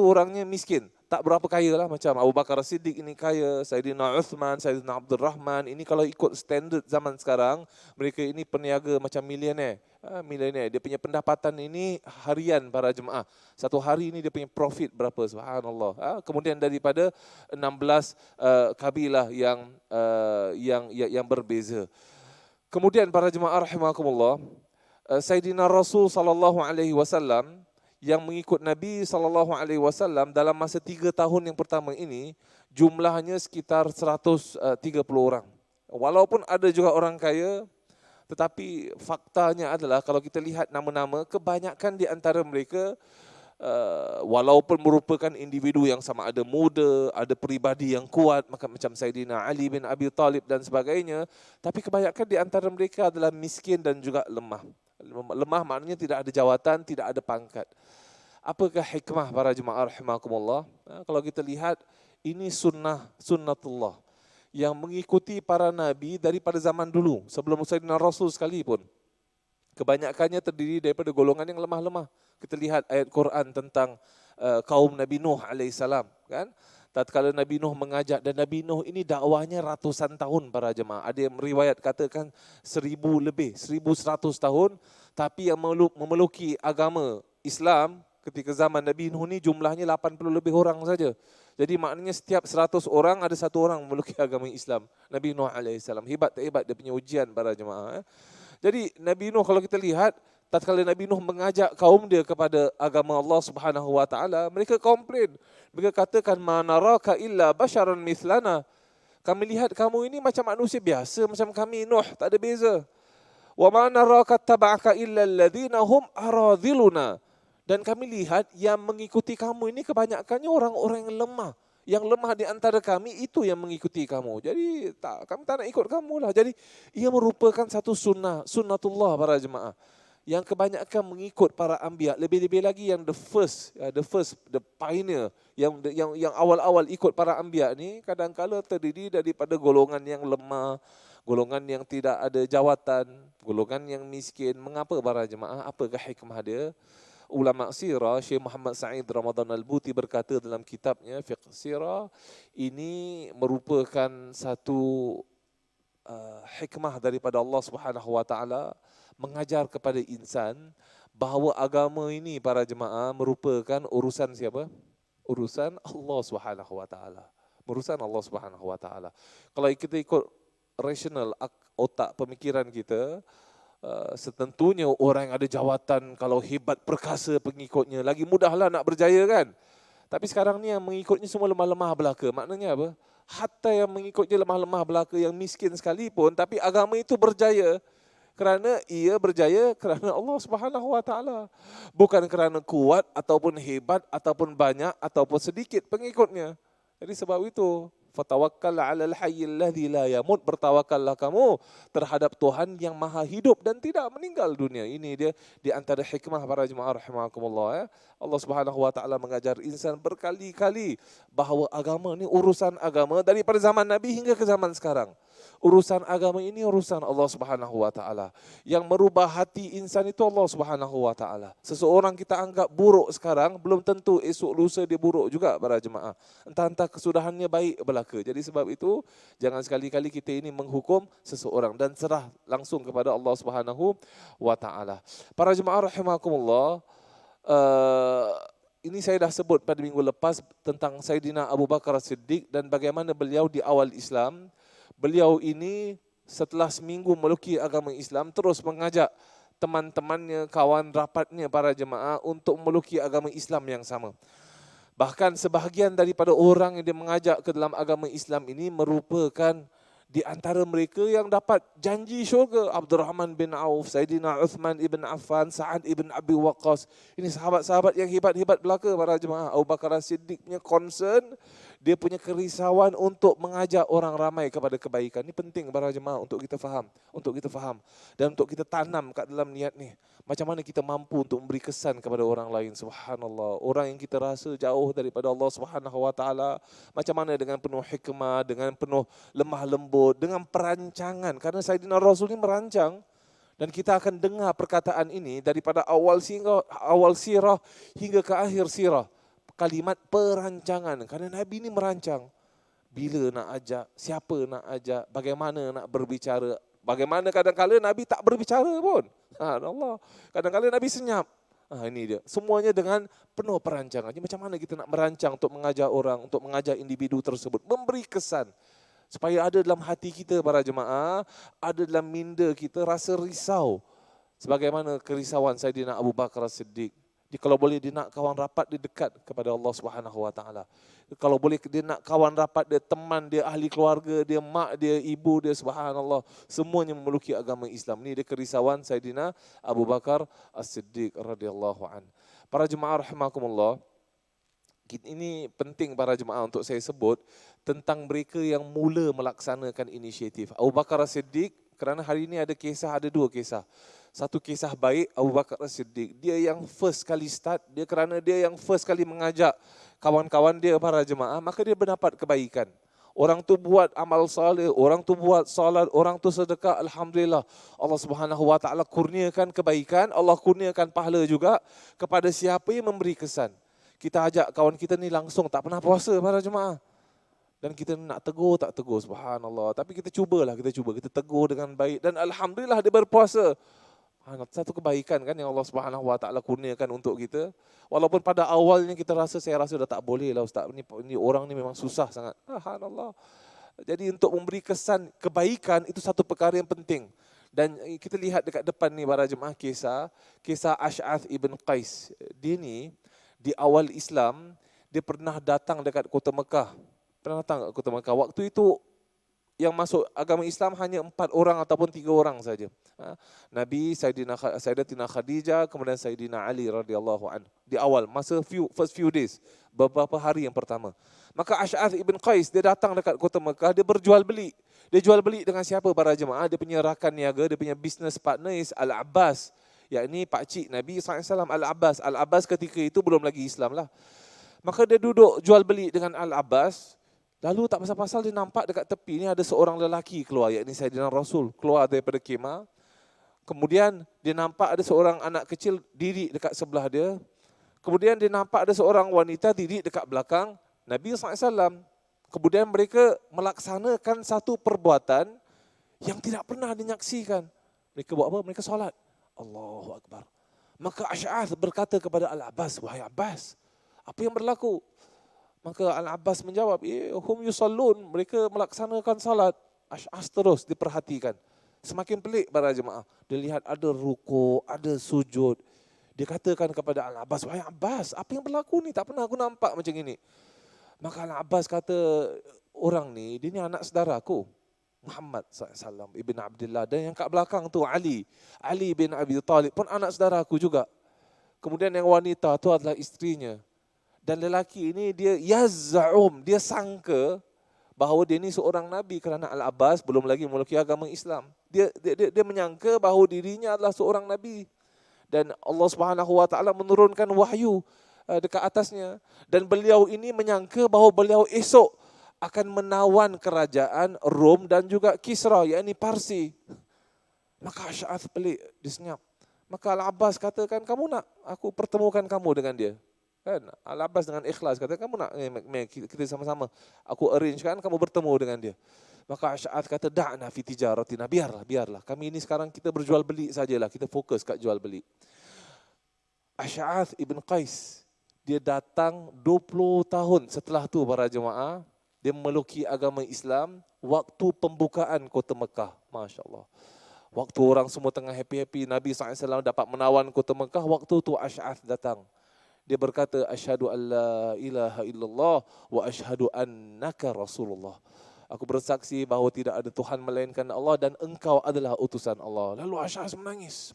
orangnya miskin. Tak berapa kaya lah, macam Abu Bakar As-Siddiq ini kaya, Sayyidina Uthman, Sayyidina Abdul Rahman, ini kalau ikut standard zaman sekarang, mereka ini peniaga macam milioner. Dia punya pendapatan ini harian para jemaah. Satu hari ini dia punya profit berapa, subhanallah. Kemudian daripada 16 kabilah yang berbeza. Kemudian para jemaah rahimakumullah, Sayyidina Rasul SAW yang mengikut Nabi SAW dalam masa 3 tahun yang pertama ini, jumlahnya sekitar 130 orang. Walaupun ada juga orang kaya, tetapi faktanya adalah kalau kita lihat nama-nama, kebanyakan di antara mereka walaupun merupakan individu yang sama ada muda, ada peribadi yang kuat, macam Sayyidina Ali bin Abi Talib dan sebagainya, tapi kebanyakan di antara mereka adalah miskin dan juga lemah. Lemah maknanya tidak ada jawatan, tidak ada pangkat. Apakah hikmah para jemaah rahimakumullah? Kalau kita lihat, ini sunnatullah yang mengikuti para nabi daripada zaman dulu, sebelum Sayyidina Rasul sekalipun. Kebanyakannya terdiri daripada golongan yang lemah-lemah. Kita lihat ayat Quran tentang kaum Nabi Nuh alaihissalam, kan? Tatkala Nabi Nuh mengajak, dan Nabi Nuh ini dakwahnya ratusan tahun para jemaah. Ada yang meriwayat katakan 1000 lebih, 1100 tahun, tapi yang memeluki agama Islam ketika zaman Nabi Nuh ni jumlahnya 80 lebih orang saja. Jadi maknanya setiap 100 orang ada 1 orang memeluki agama Islam. Nabi Nuh alaihissalam. Hebat tak hebat dia punya ujian para jemaah. Jadi Nabi Nuh kalau kita lihat, tatkala Nabi Nuh mengajak kaum dia kepada agama Allah Subhanahu wa taala, mereka komplain. Mereka katakan, "Ma naraka illa basharan mithlana." Kami lihat kamu ini macam manusia biasa macam kami, Nuh, tak ada beza. "Wa ma naraka taba'aka illa alladhina hum aradhiluna." Dan kami lihat yang mengikuti kamu ini kebanyakannya orang-orang yang lemah. Yang lemah di antara kami itu yang mengikuti kamu. Jadi kami tak nak ikut kamu lah. Jadi ia merupakan satu sunnatullah para jemaah. Yang kebanyakan mengikut para anbiya, lebih-lebih lagi yang the pioneer, yang awal-awal ikut para anbiya ni kadang-kala terdiri daripada golongan yang lemah, golongan yang tidak ada jawatan, golongan yang miskin. Mengapa para jemaah? Apakah hikmah dia? Ulama sirah Syekh Muhammad Sa'id Ramadan Al-Buti berkata dalam kitabnya Fiqh Sirah, ini merupakan satu hikmah daripada Allah Subhanahu wa taala mengajar kepada insan bahawa agama ini para jemaah merupakan urusan siapa? Urusan Allah Subhanahu wa taala. Urusan Allah Subhanahu wa taala. Kalau kita ikut rasional otak pemikiran kita, setentunya orang yang ada jawatan, kalau hebat perkasa pengikutnya, lagi mudahlah nak berjaya kan. Tapi sekarang ni yang mengikutnya semua lemah-lemah belaka. Maknanya apa? Hatta yang mengikutnya lemah-lemah belaka, yang miskin sekalipun, tapi agama itu berjaya. Kerana ia berjaya kerana Allah Subhanahu wa taala. Bukan kerana kuat ataupun hebat ataupun banyak ataupun sedikit pengikutnya. Jadi sebab itu Fatawakkal 'alal hayyil ladzi la yamut. Bertawakallah kamu terhadap Tuhan yang maha hidup dan tidak meninggal dunia. Ini dia di antara hikmah para jemaah rahimakumullah ya. Allah Subhanahu wa taala mengajar insan berkali-kali bahawa agama ni urusan agama daripada zaman Nabi hingga ke zaman sekarang. Urusan agama ini urusan Allah Subhanahu wa taala. Yang merubah hati insan itu Allah Subhanahu wa taala. Seseorang kita anggap buruk sekarang belum tentu esok lusa dia buruk juga para jemaah. Entah-entah kesudahannya baik belaka. Jadi sebab itu jangan sekali-kali kita ini menghukum seseorang dan serah langsung kepada Allah Subhanahu wa taala. Para jemaah rahimakumullah, ini saya dah sebut pada minggu lepas tentang Saidina Abu Bakar As-Siddiq dan bagaimana beliau di awal Islam. Beliau ini setelah seminggu meluki agama Islam terus mengajak teman-temannya, kawan rapatnya para jemaah untuk meluki agama Islam yang sama. Bahkan sebahagian daripada orang yang dia mengajak ke dalam agama Islam ini merupakan di antara mereka yang dapat janji syurga. Abdurrahman bin Auf, Saidina Uthman ibn Affan, Sa'ad ibn Abi Waqqas. Ini sahabat-sahabat yang hebat-hebat belaka para jemaah. Abu Bakar As-Siddiq punya concern, dia punya kerisauan untuk mengajak orang ramai kepada kebaikan. Ini penting para jemaah untuk kita faham, dan untuk kita tanam kat dalam niat ni. Macam mana kita mampu untuk memberi kesan kepada orang lain, subhanallah. Orang yang kita rasa jauh daripada Allah Subhanahu wa taala, macam mana dengan penuh hikmah, dengan penuh lemah lembut, dengan perancangan. Karena Sayyidina Rasul ini merancang, dan kita akan dengar perkataan ini daripada awal sirah hingga ke akhir sirah. Kalimat perancangan, kerana Nabi ini merancang. Bila nak ajak, siapa nak ajak, bagaimana nak berbicara. Bagaimana kadang-kadang Nabi tak berbicara pun. Allah. Kadang-kadang Nabi senyap. Ini dia. Semuanya dengan penuh perancangan. Jadi macam mana kita nak merancang untuk mengajak orang, untuk mengajak individu tersebut. Memberi kesan. Supaya ada dalam hati kita para jemaah, ada dalam minda kita rasa risau. Sebagaimana kerisauan Saidina Abu Bakar As-Siddiq. Kalau boleh dia nak kawan rapat dia dekat kepada Allah Subhanahu wa taala. Kalau boleh dia nak kawan rapat dia, teman dia, ahli keluarga dia, mak dia, ibu dia, subhanallah, semuanya memeluk agama Islam. Ini dia kerisauan Saidina Abu Bakar As-Siddiq radhiyallahu an. Para jemaah rahimakumullah, ini penting para jemaah untuk saya sebut tentang mereka yang mula melaksanakan inisiatif. Abu Bakar As-Siddiq, kerana hari ini ada dua kisah. Satu kisah baik Abu Bakar As-Siddiq. Dia yang first kali start, kerana dia yang first kali mengajak kawan-kawan dia para jemaah, maka dia mendapat kebaikan. Orang tu buat amal saleh, orang tu buat salat, orang tu sedekah, alhamdulillah. Allah Subhanahu wa taala kurniakan kebaikan, Allah kurniakan pahala juga kepada siapa yang memberi kesan. Kita ajak kawan kita ni langsung tak pernah puasa para jemaah. Dan kita nak tegur, tak tegur, subhanallah. Tapi kita kita tegur dengan baik dan alhamdulillah dia berpuasa. Satu kebaikan kan yang Allah Subhanahu wa taala kurniakan untuk kita. Walaupun pada awalnya saya rasa dah tak boleh lah ustaz. Ini orang ni memang susah sangat. Subhanallah. Jadi untuk memberi kesan kebaikan itu satu perkara yang penting. Dan kita lihat dekat depan ni para jemaah kisah Ash'ath ibn Qais. Dia ni di awal Islam dia pernah datang dekat kota Mekah. Waktu itu yang masuk agama Islam hanya 4 orang ataupun 3 orang saja. Nabi, Sayyidatina Khadijah, kemudian Sayyidina Ali radhiyallahu anhu. Di awal, masa first few days, beberapa hari yang pertama. Maka Ash'ath ibn Qais, dia datang dekat kota Mekah, dia berjual beli. Dia jual beli dengan siapa para jemaah? Dia punya rakan niaga, dia punya business partner is Al-Abbas. Yakni pakcik Nabi SAW, Al-Abbas. Al-Abbas ketika itu belum lagi Islam lah. Maka dia duduk jual beli dengan Al-Abbas. Lalu tak pasal-pasal dia nampak dekat tepi ni ada seorang lelaki keluar, yakni Sayyidina Rasul, keluar daripada kemah. Kemudian dia nampak ada seorang anak kecil diri dekat sebelah dia. Kemudian dia nampak ada seorang wanita diri dekat belakang Nabi SAW. Kemudian mereka melaksanakan satu perbuatan yang tidak pernah dinyaksikan. Mereka buat apa? Mereka solat. Allahu Akbar. Maka Ash'ath berkata kepada Al-Abbas, wahai Abbas, apa yang berlaku? Maka Al-Abbas menjawab, hum yusallun, mereka melaksanakan salat. Ash'as terus diperhatikan. Semakin pelik para jemaah. Dia lihat ada ruku, ada sujud. Dia katakan kepada Al-Abbas, wahai Abbas, apa yang berlaku ni? Tak pernah aku nampak macam ini. Maka Al-Abbas kata, orang ni, dia ni anak saudaraku. Muhammad SAW, Ibn Abdullah. Dan yang kat belakang tu Ali bin Abi Talib pun anak saudaraku juga. Kemudian yang wanita tu adalah isterinya. Dan lelaki ini dia yazza'um, dia sangka bahawa dia ni seorang Nabi kerana Al-Abbas belum lagi memiliki agama Islam. Dia menyangka bahawa dirinya adalah seorang Nabi. Dan Allah Subhanahu Wa Taala menurunkan wahyu dekat atasnya. Dan beliau ini menyangka bahawa beliau esok akan menawan kerajaan Rom dan juga Kisra, yakni Parsi. Maka Asy'ath pelik, dia senyap. Maka Al-Abbas katakan, kamu nak aku pertemukan kamu dengan dia? Kan? Al-Abbas dengan ikhlas kata, kamu nak kita sama-sama, aku arrange kan kamu bertemu dengan dia. Maka Asy'ath kata, da'na fi tijaratina, biarlah. Kami ini sekarang kita berjual beli sajalah, kita fokus kat jual beli. Asy'ath ibn Qais, dia datang 20 tahun setelah tu para jemaah, dia memeluk agama Islam waktu pembukaan kota Mekah. Masya Allah. Waktu orang semua tengah happy-happy, Nabi SAW dapat menawan kota Mekah, waktu tu Asy'ath datang. Dia berkata, asyhadu an la ilaha illallah wa asyhadu annaka Rasulullah. Aku bersaksi bahawa tidak ada Tuhan melainkan Allah dan engkau adalah utusan Allah. Lalu Asy'ath menangis.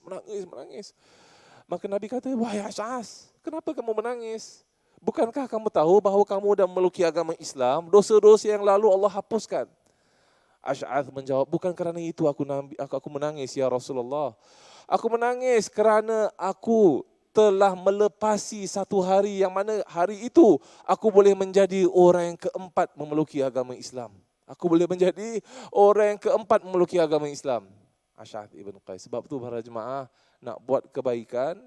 Maka Nabi kata, wahai Asy'ath, kenapa kamu menangis? Bukankah kamu tahu bahawa kamu dah memeluk agama Islam, dosa-dosa yang lalu Allah hapuskan? Asy'ath menjawab, bukan kerana itu aku menangis ya Rasulullah. Aku menangis kerana aku telah melepasi satu hari yang mana hari itu aku boleh menjadi orang yang keempat memeluk agama Islam. Aku boleh menjadi orang yang keempat memeluk agama Islam. Asy'ath ibn Qais. Sebab tu para jemaah, nak buat kebaikan,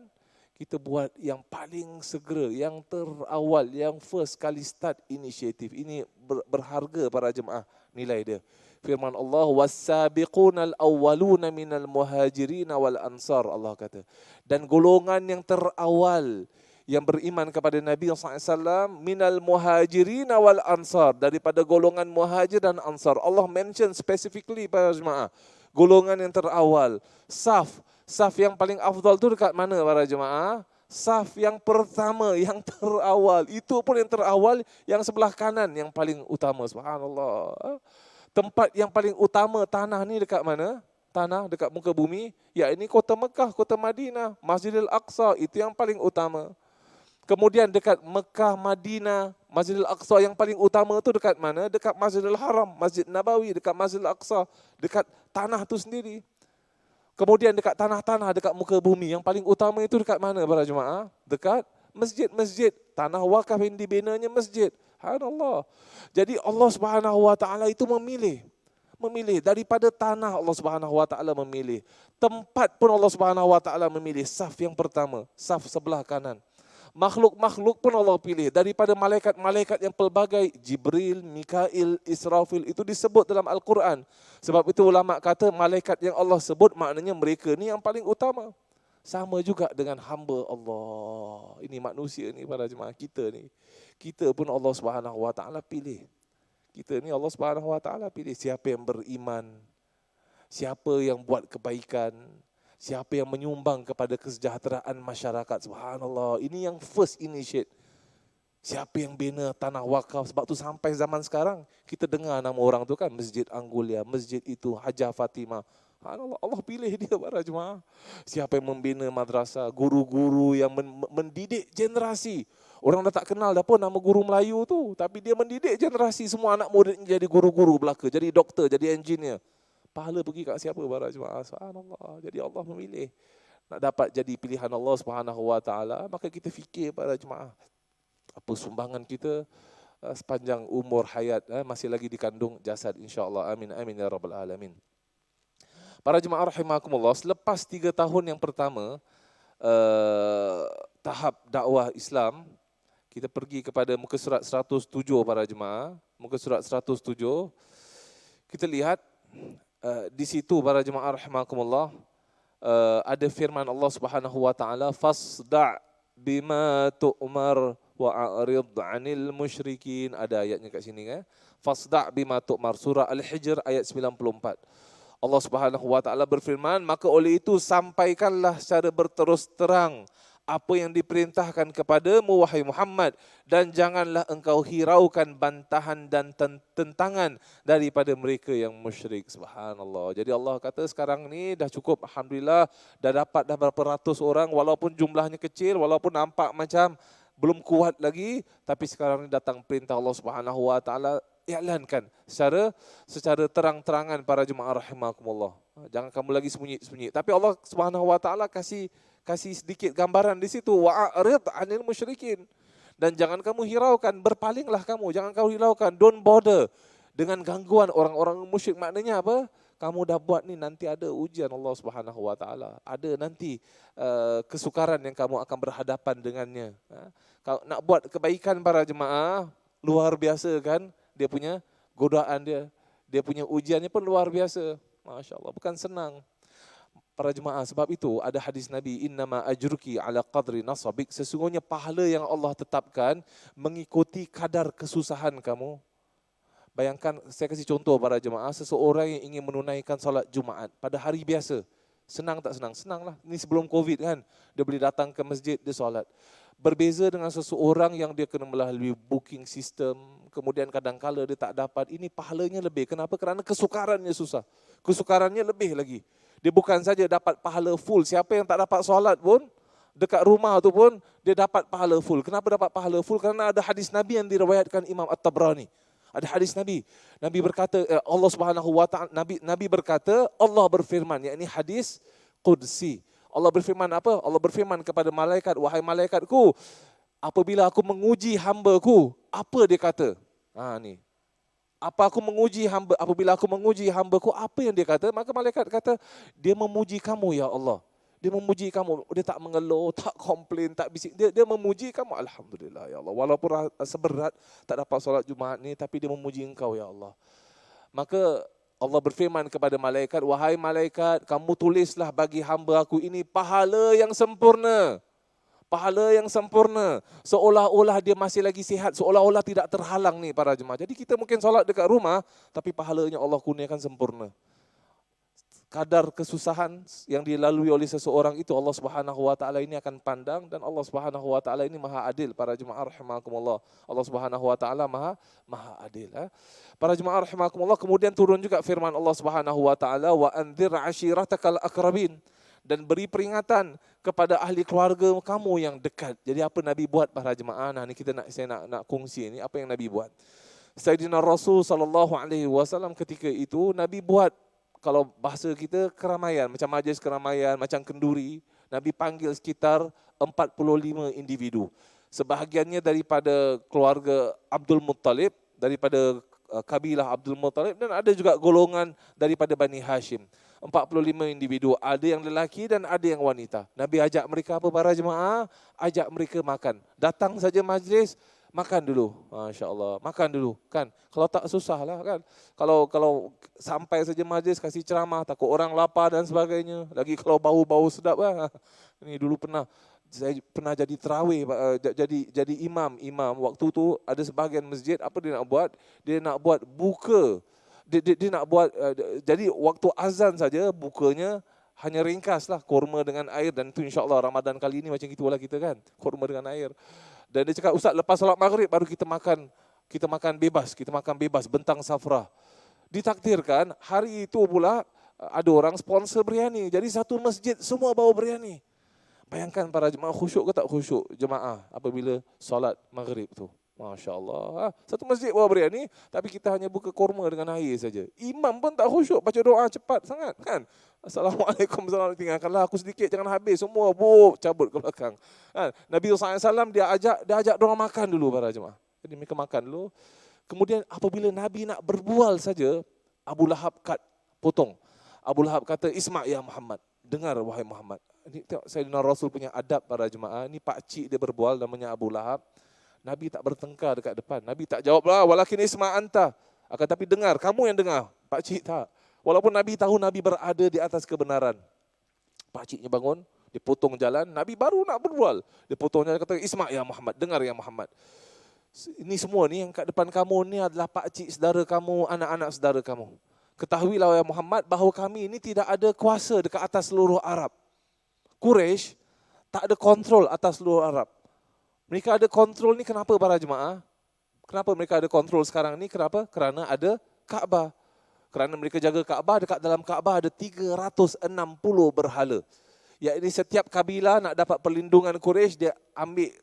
kita buat yang paling segera, yang terawal, yang first kali start inisiatif. Ini berharga para jemaah, nilai dia. Firman Allah, was-sabiqunal awwaluna minal muhajirin wal ansar, Allah kata. Dan golongan yang terawal yang beriman kepada Nabi SAW, minal muhajirin wal ansar, daripada golongan muhajir dan ansar. Allah mention specifically para jemaah, golongan yang terawal. Saf yang paling afdal tu dekat mana para jemaah? Saf yang pertama, yang terawal. Itu pun yang terawal, yang sebelah kanan yang paling utama. Subhanallah. Tempat yang paling utama tanah ni dekat mana? Tanah dekat muka bumi, yakni kota Mekah, kota Madinah, Masjidil Aqsa, itu yang paling utama. Kemudian dekat Mekah, Madinah, Masjidil Aqsa yang paling utama tu dekat mana? Dekat Masjidil Haram, Masjid Nabawi, dekat Masjidil Aqsa, dekat tanah tu sendiri. Kemudian dekat tanah-tanah, dekat muka bumi, yang paling utama itu dekat mana para jemaah? Dekat masjid-masjid, tanah wakaf yang dibinanya masjid. Subhanallah. Jadi Allah Subhanahu Wa Taala itu memilih daripada tanah, Allah Subhanahu Wa Taala memilih. Tempat pun Allah Subhanahu Wa Taala memilih, saf yang pertama, saf sebelah kanan. Makhluk-makhluk pun Allah pilih daripada malaikat-malaikat yang pelbagai, Jibril, Mikail, Israfil, itu disebut dalam Al-Quran. Sebab itu ulama kata malaikat yang Allah sebut maknanya mereka ni yang paling utama. Sama juga dengan hamba Allah. Ini manusia ni para jemaah, kita ni. Kita pun Allah Subhanahu Wa Taala pilih. Kita ni Allah Subhanahu Wa Taala pilih siapa yang beriman, siapa yang buat kebaikan, siapa yang menyumbang kepada kesejahteraan masyarakat. Subhanallah. Ini yang first initiate. Siapa yang bina tanah wakaf. Sebab tu sampai zaman sekarang kita dengar nama orang tu kan, Masjid Anggulia, masjid itu Hajah Fatimah. Allah pilih dia para jemaah. Siapa yang membina madrasah, guru-guru yang mendidik generasi. Orang dah tak kenal dah pun nama guru Melayu tu, tapi dia mendidik generasi, semua anak muridnya jadi guru-guru belaka, jadi doktor, jadi engineer. Pahala pergi kat siapa para jemaah? Subhanallah. Jadi Allah memilih nak dapat jadi pilihan Allah Subhanahu Wa Taala, maka kita fikir para jemaah, apa sumbangan kita sepanjang umur hayat, masih lagi dikandung jasad, insya-Allah. Amin amin ya rabbal alamin. Para jemaah rahimakumullah, selepas 3 tahun yang pertama tahap dakwah Islam, kita pergi kepada muka surat 107 para jemaah. Muka surat 107, kita lihat di situ para jemaah rahimakumullah, ada firman Allah Subhanahu Wa Taala, fasda' bima tu'mar wa a'rid 'anil musyrikin. Ada ayatnya kat sini kan? Fasda' bima tu'mar, surah Al-Hijr ayat 94. Allah Subhanahu Wa Taala berfirman, maka oleh itu sampaikanlah secara berterus terang apa yang diperintahkan kepadamu wahai Muhammad, dan janganlah engkau hiraukan bantahan dan tentangan daripada mereka yang musyrik. Subhanallah. Jadi Allah kata sekarang ni dah cukup, alhamdulillah, dah dapat dah berapa ratus orang, walaupun jumlahnya kecil, walaupun nampak macam belum kuat lagi, tapi sekarang ni datang perintah Allah Subhanahu Wa Taala, i'lankan secara terang-terangan para jemaah rahimakumullah. Jangan kamu lagi sembunyi-sembunyi. Tapi Allah Subhanahu wa taala kasih sedikit gambaran di situ, wa'rid 'anil musyrikin. Dan jangan kamu hiraukan, berpalinglah kamu, jangan kamu hiraukan, don't bother dengan gangguan orang-orang musyrik. Maknanya apa? Kamu dah buat ni, nanti ada ujian Allah Subhanahu wa taala. Ada nanti kesukaran yang kamu akan berhadapan dengannya. Kalau nak buat kebaikan para jemaah, luar biasa kan? Dia punya godaan dia punya ujiannya pun luar biasa. Masya-Allah, bukan senang. Para jemaah, sebab itu ada hadis Nabi, innama ajruki ala qadri nasabik. Sesungguhnya pahala yang Allah tetapkan mengikuti kadar kesusahan kamu. Bayangkan, saya kasih contoh para jemaah, seseorang yang ingin menunaikan solat Jumaat pada hari biasa. Senang tak senang? Senanglah. Ini sebelum Covid kan. Dia boleh datang ke masjid, dia solat. Berbeza dengan seseorang yang dia kena melalui booking system, kemudian kadang-kala dia tak dapat, ini pahalanya lebih. Kenapa? Kerana kesukarannya susah. Kesukarannya lebih lagi. Dia bukan saja dapat pahala full, siapa yang tak dapat solat pun, dekat rumah tu pun, dia dapat pahala full. Kenapa dapat pahala full? Kerana ada hadis Nabi yang diriwayatkan Imam At-Tabrani. Ada hadis Nabi. Nabi berkata, Allah Subhanahu wa taala, Nabi berkata, Allah berfirman, yakni hadis qudsi. Allah berfirman apa? Allah berfirman kepada malaikat, wahai malaikatku, apabila aku menguji hamba-Ku, apa dia kata? Ni. Apabila aku menguji hamba-Ku, apa yang dia kata? Maka malaikat kata, dia memuji kamu ya Allah. Dia memuji kamu, dia tak mengeluh, tak komplain, tak bisik. Dia memuji kamu, alhamdulillah ya Allah. Walaupun seberat tak dapat solat Jumaat ni, tapi dia memuji engkau ya Allah. Maka Allah berfirman kepada malaikat, wahai malaikat, kamu tulislah bagi hamba aku ini pahala yang sempurna. Pahala yang sempurna. Seolah-olah dia masih lagi sihat, seolah-olah tidak terhalang ni para jemaah. Jadi kita mungkin solat dekat rumah, tapi pahalanya Allah kurniakan sempurna. Kadar kesusahan yang dilalui oleh seseorang itu Allah Subhanahu wa taala ini akan pandang, dan Allah Subhanahu wa taala ini Maha Adil para jemaah rahimakumullah. Allah Subhanahu wa taala Maha Adil. Para jemaah rahimakumullah, kemudian turun juga firman Allah Subhanahu wa taala, wa anzir ashiratakal aqrabin, dan beri peringatan kepada ahli keluarga kamu yang dekat. Jadi apa Nabi buat para jemaah? Nah, ni saya nak kongsi ni apa yang Nabi buat. Sayyidina Rasul sallallahu alaihi wasallam ketika itu Nabi buat, kalau bahasa kita, keramaian, macam majlis keramaian, macam kenduri. Nabi panggil sekitar 45 individu. Sebahagiannya daripada keluarga Abdul Muttalib, daripada kabilah Abdul Muttalib, dan ada juga golongan daripada Bani Hashim. 45 individu, ada yang lelaki dan ada yang wanita. Nabi ajak mereka apa para jemaah? Ajak mereka makan. Datang saja majlis, makan dulu, Masya Allah, makan dulu kan. Kalau tak susah lah kan. Kalau sampai saja majlis kasih ceramah, takut orang lapar dan sebagainya. Lagi kalau bau-bau sedap lah. Ini dulu saya pernah jadi tarawih, jadi imam. Waktu tu ada sebahagian masjid, apa dia nak buat? Dia nak buat buka. Dia nak buat, jadi waktu azan saja bukanya hanya ringkas lah, kurma dengan air. Dan itu insyaAllah Ramadan kali ini macam itulah kita kan, kurma dengan air. Dan dia cakap, Ustaz, lepas solat maghrib baru kita makan bebas, bentang safrah. Ditakdirkan hari itu pula ada orang sponsor biryani. Jadi satu masjid semua bawa biryani. Bayangkan para jemaah, khusyuk ke tak khusyuk jemaah apabila solat maghrib tu. Masya Allah. Satu masjid bawa biryani, tapi kita hanya buka kurma dengan air saja. Imam pun tak khusyuk, baca doa cepat sangat kan. Assalamualaikum, tinggalkanlah aku sedikit, jangan habis. Semua cabut ke belakang. Nabi SAW dia ajak dorang makan dulu para jemaah. Jadi mereka makan dulu. Kemudian apabila Nabi nak berbual saja, Abu Lahab potong. Abu Lahab kata, Isma' ya Muhammad. Dengar wahai Muhammad. Ini tengok Sayyidina Rasul punya adab para jemaah. Ini pakcik dia berbual, namanya Abu Lahab. Nabi tak bertengkar dekat depan. Nabi tak jawablah, walakin Isma' anta. Akan tapi dengar, kamu yang dengar. Pakcik tak. Walaupun Nabi tahu Nabi berada di atas kebenaran. Pakciknya bangun, dia potong jalan. Nabi baru nak berbual. Dia potong jalan, kata, Isma' ya Muhammad, dengar ya Muhammad. Ini semua ni yang kat depan kamu ni adalah pakcik saudara kamu, anak-anak saudara kamu. Ketahuilah ya Muhammad bahawa kami ini tidak ada kuasa dekat atas seluruh Arab. Quraisy tak ada kontrol atas seluruh Arab. Mereka ada kontrol ni kenapa para jemaah? Kenapa mereka ada kontrol sekarang ni? Kenapa? Kerana ada Kaabah. Kerana mereka jaga Kaabah, dekat dalam Kaabah ada 360 berhala. Yakni setiap kabilah nak dapat perlindungan Quraisy, dia ambil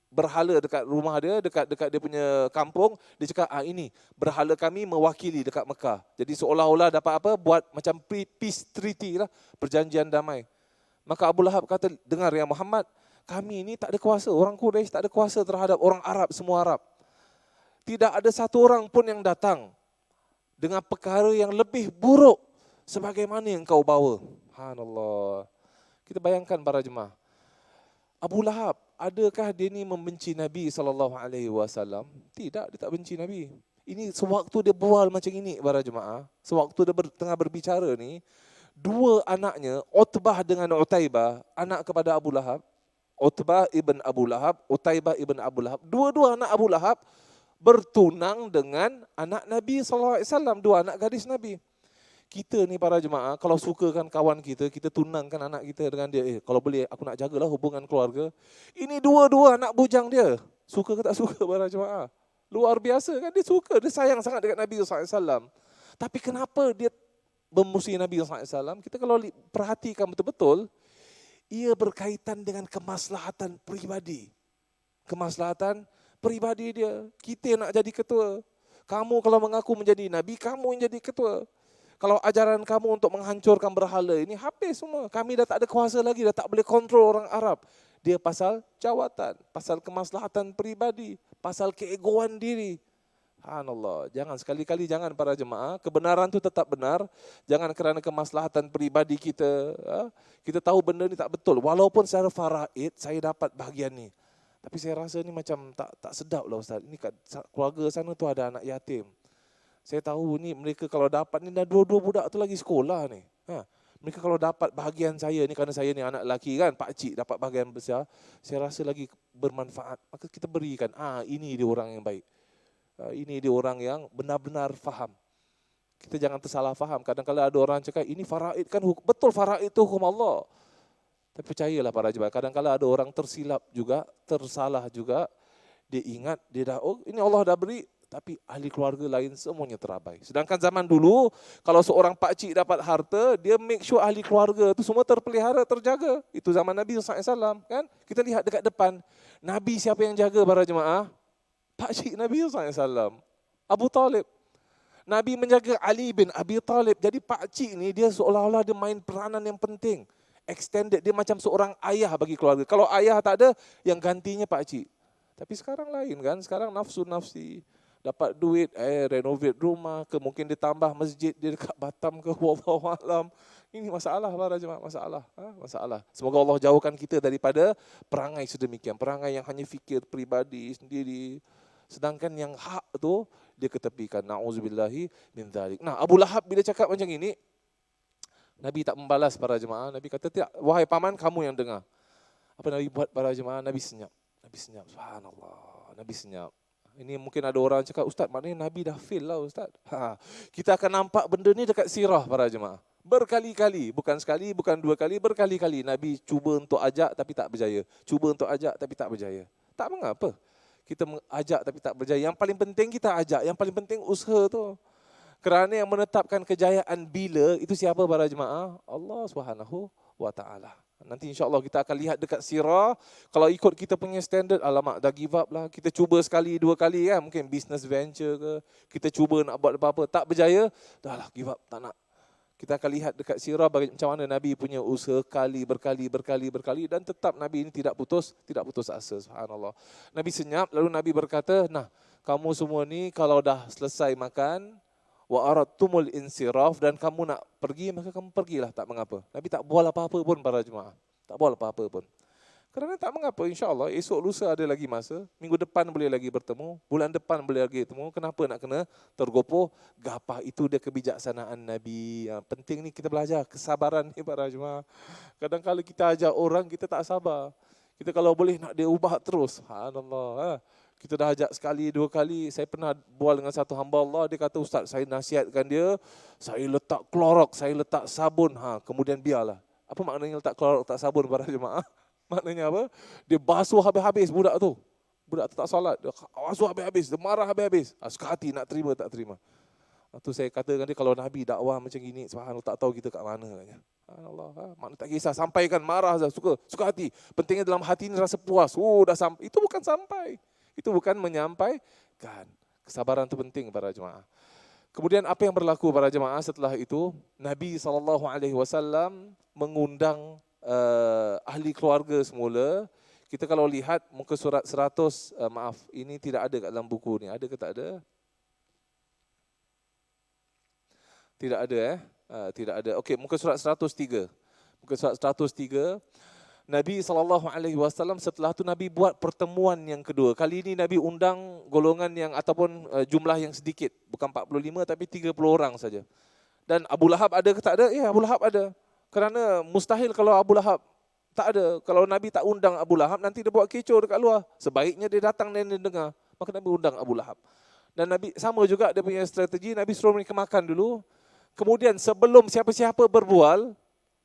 berhala dekat rumah dia, dekat dia punya kampung. Dia cakap, ini berhala kami mewakili dekat Mekah. Jadi seolah-olah dapat apa? Buat macam peace treaty lah, perjanjian damai. Maka Abu Lahab kata, dengar ya Muhammad, kami ini tak ada kuasa, orang Quraisy tak ada kuasa terhadap orang Arab, semua Arab. Tidak ada satu orang pun yang datang dengan perkara yang lebih buruk sebagaimana yang kau bawa. Subhanallah. Kita bayangkan para jemaah. Abu Lahab, adakah dia ni membenci Nabi SAW? Tidak, dia tak benci Nabi. Ini sewaktu dia bual macam ini para jemaah, sewaktu dia tengah berbicara ni, dua anaknya, Utbah dengan Utaibah, anak kepada Abu Lahab, Utbah ibn Abu Lahab, Utaibah ibn Abu Lahab, dua-dua anak Abu Lahab bertunang dengan anak Nabi SAW, dua anak gadis Nabi. Kita ni para jemaah, kalau sukakan kawan kita, kita tunangkan anak kita dengan dia. Kalau boleh, aku nak jagalah hubungan keluarga. Ini dua-dua anak bujang dia. Suka ke tak suka para jemaah? Luar biasa kan, dia suka, dia sayang sangat dekat Nabi SAW. Tapi kenapa dia memusuhi Nabi SAW? Kita kalau perhatikan betul-betul, ia berkaitan dengan kemaslahatan peribadi. Kemaslahatan peribadi dia. Kita nak jadi ketua. Kamu kalau mengaku menjadi Nabi, kamu yang jadi ketua. Kalau ajaran kamu untuk menghancurkan berhala ini, habis semua. Kami dah tak ada kuasa lagi, dah tak boleh kontrol orang Arab. Dia pasal jawatan, pasal kemaslahatan peribadi, pasal keegoan diri. Subhanallah, jangan sekali-kali jangan para jemaah, kebenaran itu tetap benar, jangan kerana kemaslahatan peribadi kita, kita tahu benda ni tak betul, walaupun secara faraid saya dapat bahagian ni. Tapi saya rasa ni macam tak sedap lah Ustaz, ini kat keluarga sana tu ada anak yatim. Saya tahu ni mereka kalau dapat ni dah dua-dua budak tu lagi sekolah ni. Mereka kalau dapat bahagian saya ni, kerana saya ni anak lelaki kan, pakcik dapat bahagian besar, saya rasa lagi bermanfaat. Maka kita berikan, ini dia orang yang baik. Ini dia orang yang benar-benar faham. Kita jangan tersalah faham. Kadang-kadang ada orang cakap, ini faraid kan, betul faraid itu hukum Allah. Tapi percayalah para jemaah, kadang-kadang ada orang tersilap juga, tersalah juga. Dia ingat, dia dah, ini Allah dah beri, tapi ahli keluarga lain semuanya terabai. Sedangkan zaman dulu, kalau seorang pakcik dapat harta, dia make sure ahli keluarga itu semua terpelihara, terjaga. Itu zaman Nabi SAW. Kan? Kita lihat dekat depan, Nabi siapa yang jaga para jemaah? Pakcik Nabi SAW, Abu Talib. Nabi menjaga Ali bin Abi Talib. Jadi pakcik ni dia seolah-olah dia main peranan yang penting. Extended, dia macam seorang ayah bagi keluarga. Kalau ayah tak ada, yang gantinya pakcik. Tapi sekarang lain kan, sekarang nafsu-nafsi. Dapat duit, renovate rumah, mungkin ditambah masjid dia dekat Batam ke, wallahualam. Ini masalah para jemaah, masalah. Semoga Allah jauhkan kita daripada perangai sedemikian. Perangai yang hanya fikir peribadi sendiri. Sedangkan yang hak tu dia ketepikan. Na'udzubillahi min dzalik. Nah, Abu Lahab bila cakap macam ini, Nabi tak membalas para jemaah. Nabi kata, tidak, wahai paman, kamu yang dengar. Apa Nabi buat para jemaah? Nabi senyap. Subhanallah. Nabi senyap. Ini mungkin ada orang cakap, Ustaz, maknanya Nabi dah fail lah Ustaz. Kita akan nampak benda ni dekat sirah para jemaah. Berkali-kali, bukan sekali, bukan dua kali, berkali-kali. Nabi cuba untuk ajak tapi tak berjaya. Cuba untuk ajak tapi tak berjaya. Tak mengapa. Kita ajak tapi tak berjaya. Yang paling penting kita ajak, yang paling penting usaha tu. Kerana yang menetapkan kejayaan bila, itu siapa para jemaah? Allah SWT. Nanti insyaAllah kita akan lihat dekat sirah. Kalau ikut kita punya standard, alamak dah give up lah. Kita cuba sekali, dua kali kan, mungkin business venture ke. Kita cuba nak buat apa-apa, tak berjaya, dah lah give up, tak nak. Kita akan lihat dekat sirah macam mana Nabi punya usaha berkali dan tetap Nabi ini tidak putus asa. Subhanallah. Nabi senyap, lalu Nabi berkata, nah kamu semua ni kalau dah selesai makan, wa aradtumul insiraf, dan kamu nak pergi, maka kamu pergilah, tak mengapa. Nabi tak bual apa-apa pun para jemaah. Tak bual apa-apa pun. Kerana tak mengapa, insyaAllah esok lusa ada lagi masa, minggu depan boleh lagi bertemu, bulan depan boleh lagi bertemu. Kenapa nak kena tergopoh? Gapah, itu dia kebijaksanaan Nabi. Yang penting ni kita belajar kesabaran ni para jemaah. Kadang-kadang kita ajak orang, kita tak sabar. Kita kalau boleh nak dia ubah terus. Subhanallah. Kita dah ajak sekali, dua kali. Saya pernah bual dengan satu hamba Allah, dia kata, Ustaz, saya nasihatkan dia, saya letak klorok, saya letak sabun, kemudian biarlah. Apa maknanya letak klorok, letak sabun para jemaah? Maknanya apa? Dia basuh habis-habis budak tu. Budak tu tak solat, dia basuh habis-habis, dia marah habis-habis. Suka hati nak terima, tak terima. Itu saya katakan dia, kalau Nabi dakwah macam gini, subhanallah, tak tahu kita kat mana. Allah, makna tak kisah, sampaikan, marah, suka hati. Pentingnya dalam hati ini rasa puas. Dah sampai. Itu bukan sampai. Itu bukan menyampaikan. Kesabaran itu penting para jemaah. Kemudian apa yang berlaku para jemaah setelah itu? Nabi SAW mengundang ahli keluarga semula. Kita kalau lihat muka surat 100, maaf, ini tidak ada kat dalam buku ni. Ada ke tak ada? Tidak ada tidak ada. Okey, muka surat 103. Muka surat 103. Nabi SAW setelah itu Nabi buat pertemuan yang kedua. Kali ini Nabi undang golongan yang ataupun jumlah yang sedikit. Bukan 45 tapi 30 orang saja. Dan Abu Lahab ada ke tak ada? Ya, Abu Lahab ada. Kerana mustahil kalau Abu Lahab tak ada. Kalau Nabi tak undang Abu Lahab, nanti dia buat kecoh dekat luar. Sebaiknya dia datang dan dia dengar. Maka Nabi undang Abu Lahab. Dan Nabi sama juga dia punya strategi. Nabi suruh mereka makan dulu. Kemudian sebelum siapa-siapa berbual,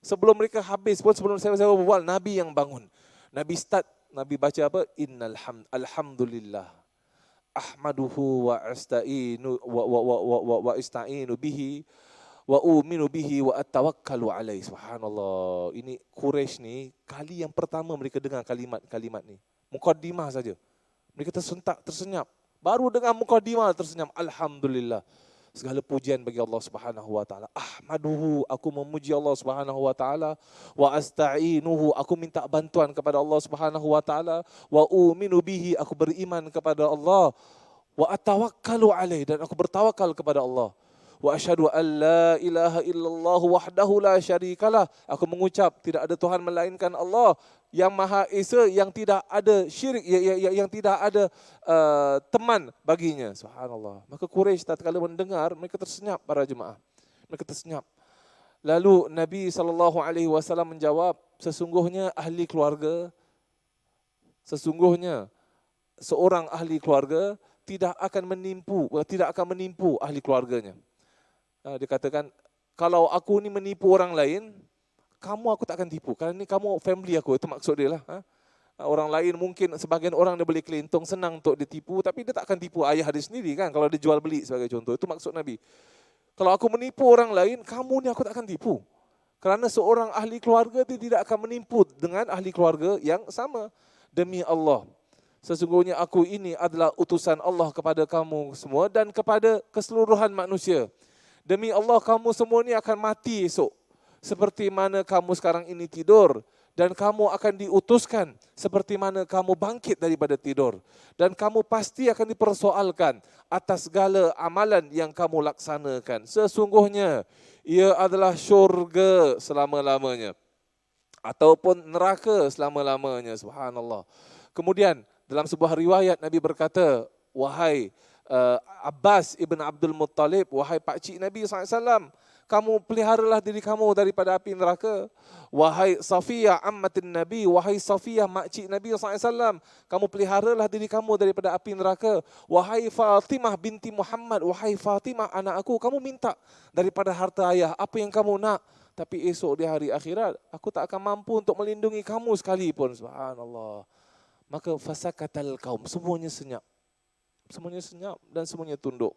sebelum mereka habis pun, sebelum siapa-siapa berbual, Nabi yang bangun. Nabi start, Nabi baca apa? Alhamdulillah. Ahmaduhu wa asta'inu wa ista'inu bihi wa uminu bihi wa atawakkalu alaihi. Subhanallah. Ini Quraisy ni kali yang pertama mereka dengar kalimat-kalimat ni. Mukaddimah saja. Mereka tersentak, tersenyap. Baru dengar mukaddimah tersenyap. Alhamdulillah. Segala pujian bagi Allah Subhanahu wa taala. Ahmaduhu, aku memuji Allah Subhanahu wa taala, wa asta'inuhu, aku minta bantuan kepada Allah Subhanahu wa taala, wa uminu bihi, aku beriman kepada Allah, wa atawakkalu alaihi, dan aku bertawakal kepada Allah. Wa asyhadu an la ilaha illallah wahdahu la syarikalah. Aku mengucap tidak ada Tuhan melainkan Allah yang Maha Esa, yang tidak ada syirik, yang tidak ada teman baginya. Subhanallah. Maka Quraisy tatkala mendengar, mereka tersenyap para jemaah. Mereka tersenyap. Lalu Nabi SAW menjawab, sesungguhnya ahli keluarga, sesungguhnya seorang ahli keluarga tidak akan menipu ahli keluarganya. Dia katakan, kalau aku ni menipu orang lain, kamu aku tak akan tipu. Kerana ni kamu family aku, itu maksud dia lah. Orang lain mungkin, sebagian orang dia boleh kelintung, senang untuk ditipu, tapi dia tak akan tipu ayah dia sendiri kan, kalau dia jual beli sebagai contoh. Itu maksud Nabi. Kalau aku menipu orang lain, kamu ni aku tak akan tipu. Kerana seorang ahli keluarga dia tidak akan menipu dengan ahli keluarga yang sama. Demi Allah, sesungguhnya aku ini adalah utusan Allah kepada kamu semua dan kepada keseluruhan manusia. Demi Allah, kamu semua ni akan mati esok. Seperti mana kamu sekarang ini tidur. Dan kamu akan diutuskan seperti mana kamu bangkit daripada tidur. Dan kamu pasti akan dipersoalkan atas segala amalan yang kamu laksanakan. Sesungguhnya, ia adalah syurga selama-lamanya. Ataupun neraka selama-lamanya. Subhanallah. Kemudian, dalam sebuah riwayat Nabi berkata, wahai Abbas ibn Abdul Muttalib, wahai pakcik Nabi SAW, kamu peliharalah diri kamu daripada api neraka. Wahai Safiyah ammatin Nabi, wahai Safiyah makcik Nabi SAW, kamu peliharalah diri kamu daripada api neraka. Wahai Fatimah binti Muhammad, wahai Fatimah anak aku, kamu minta daripada harta ayah apa yang kamu nak. Tapi esok di hari akhirat, aku tak akan mampu untuk melindungi kamu sekalipun. Subhanallah. Maka fasakatal kaum, semuanya senyap. Semuanya senyap dan semuanya tunduk.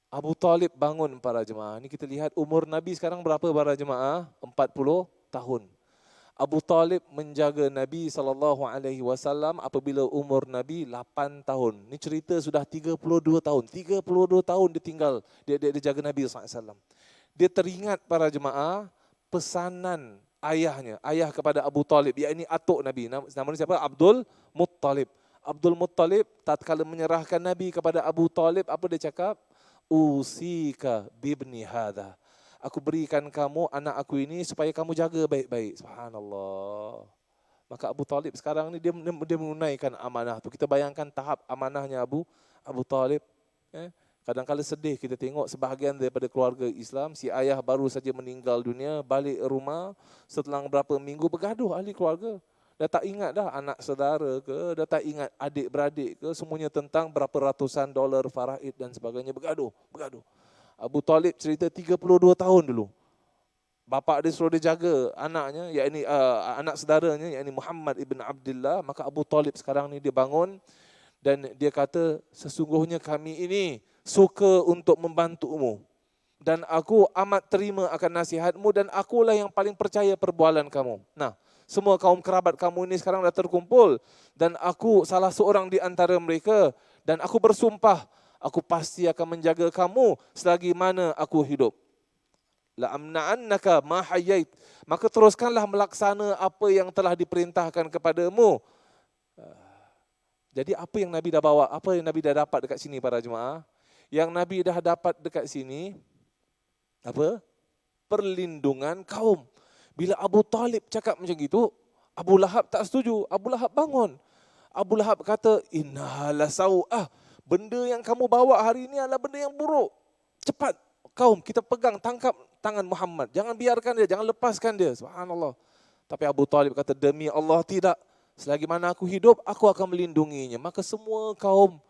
Abu Talib bangun para jemaah. Ini kita lihat umur Nabi sekarang berapa para jemaah? 40 tahun. Abu Talib menjaga Nabi SAW apabila umur Nabi 8 tahun. Ini cerita sudah 32 tahun. 32 tahun dia tinggal, dia jaga Nabi SAW. Dia teringat para jemaah pesanan ayahnya. Ayah kepada Abu Talib, iaitu atuk Nabi. Namanya siapa? Abdul Muttalib. Abdul Muttalib tatkala menyerahkan Nabi kepada Abu Talib, apa dia cakap? Usika bibni hadha. Aku berikan kamu anak aku ini supaya kamu jaga baik-baik. Subhanallah. Maka Abu Talib sekarang ni dia menunaikan amanah tu. Kita bayangkan tahap amanahnya Abu Talib. Kadang-kadang sedih kita tengok sebahagian daripada keluarga Islam, si ayah baru saja meninggal dunia, balik rumah setelah berapa minggu bergaduh ahli keluarga. Dah tak ingat dah anak saudara ke, dah tak ingat adik-beradik ke, semuanya tentang berapa ratusan dolar faraid dan sebagainya, bergaduh. Abu Talib cerita 32 tahun dulu. Bapa dia suruh dia jaga anaknya, yakni anak saudaranya, yakni Muhammad ibn Abdullah. Maka Abu Talib sekarang ni dia bangun dan dia kata, sesungguhnya kami ini suka untuk membantumu. dan aku amat terima akan nasihatmu dan akulah yang paling percaya perbualan kamu. Nah, semua kaum kerabat kamu ini sekarang dah terkumpul dan aku salah seorang di antara mereka dan aku bersumpah aku pasti akan menjaga kamu selagi mana aku hidup. La amna'annaka ma hayyait. Maka teruskanlah melaksana apa yang telah diperintahkan kepadamu. Jadi apa yang Nabi dah bawa, apa yang Nabi dah dapat dekat sini para jemaah? Yang Nabi dah dapat dekat sini, apa? Perlindungan kaum. Bila Abu Talib cakap macam itu, Abu Lahab tak setuju. Abu Lahab bangun. Abu Lahab kata, innaha lasau'ah. Benda yang kamu bawa hari ini adalah benda yang buruk. Cepat kaum, kita pegang, tangkap tangan Muhammad. Jangan biarkan dia, jangan lepaskan dia. Subhanallah. Tapi Abu Talib kata, demi Allah tidak. Selagi mana aku hidup, aku akan melindunginya. Maka semua kaum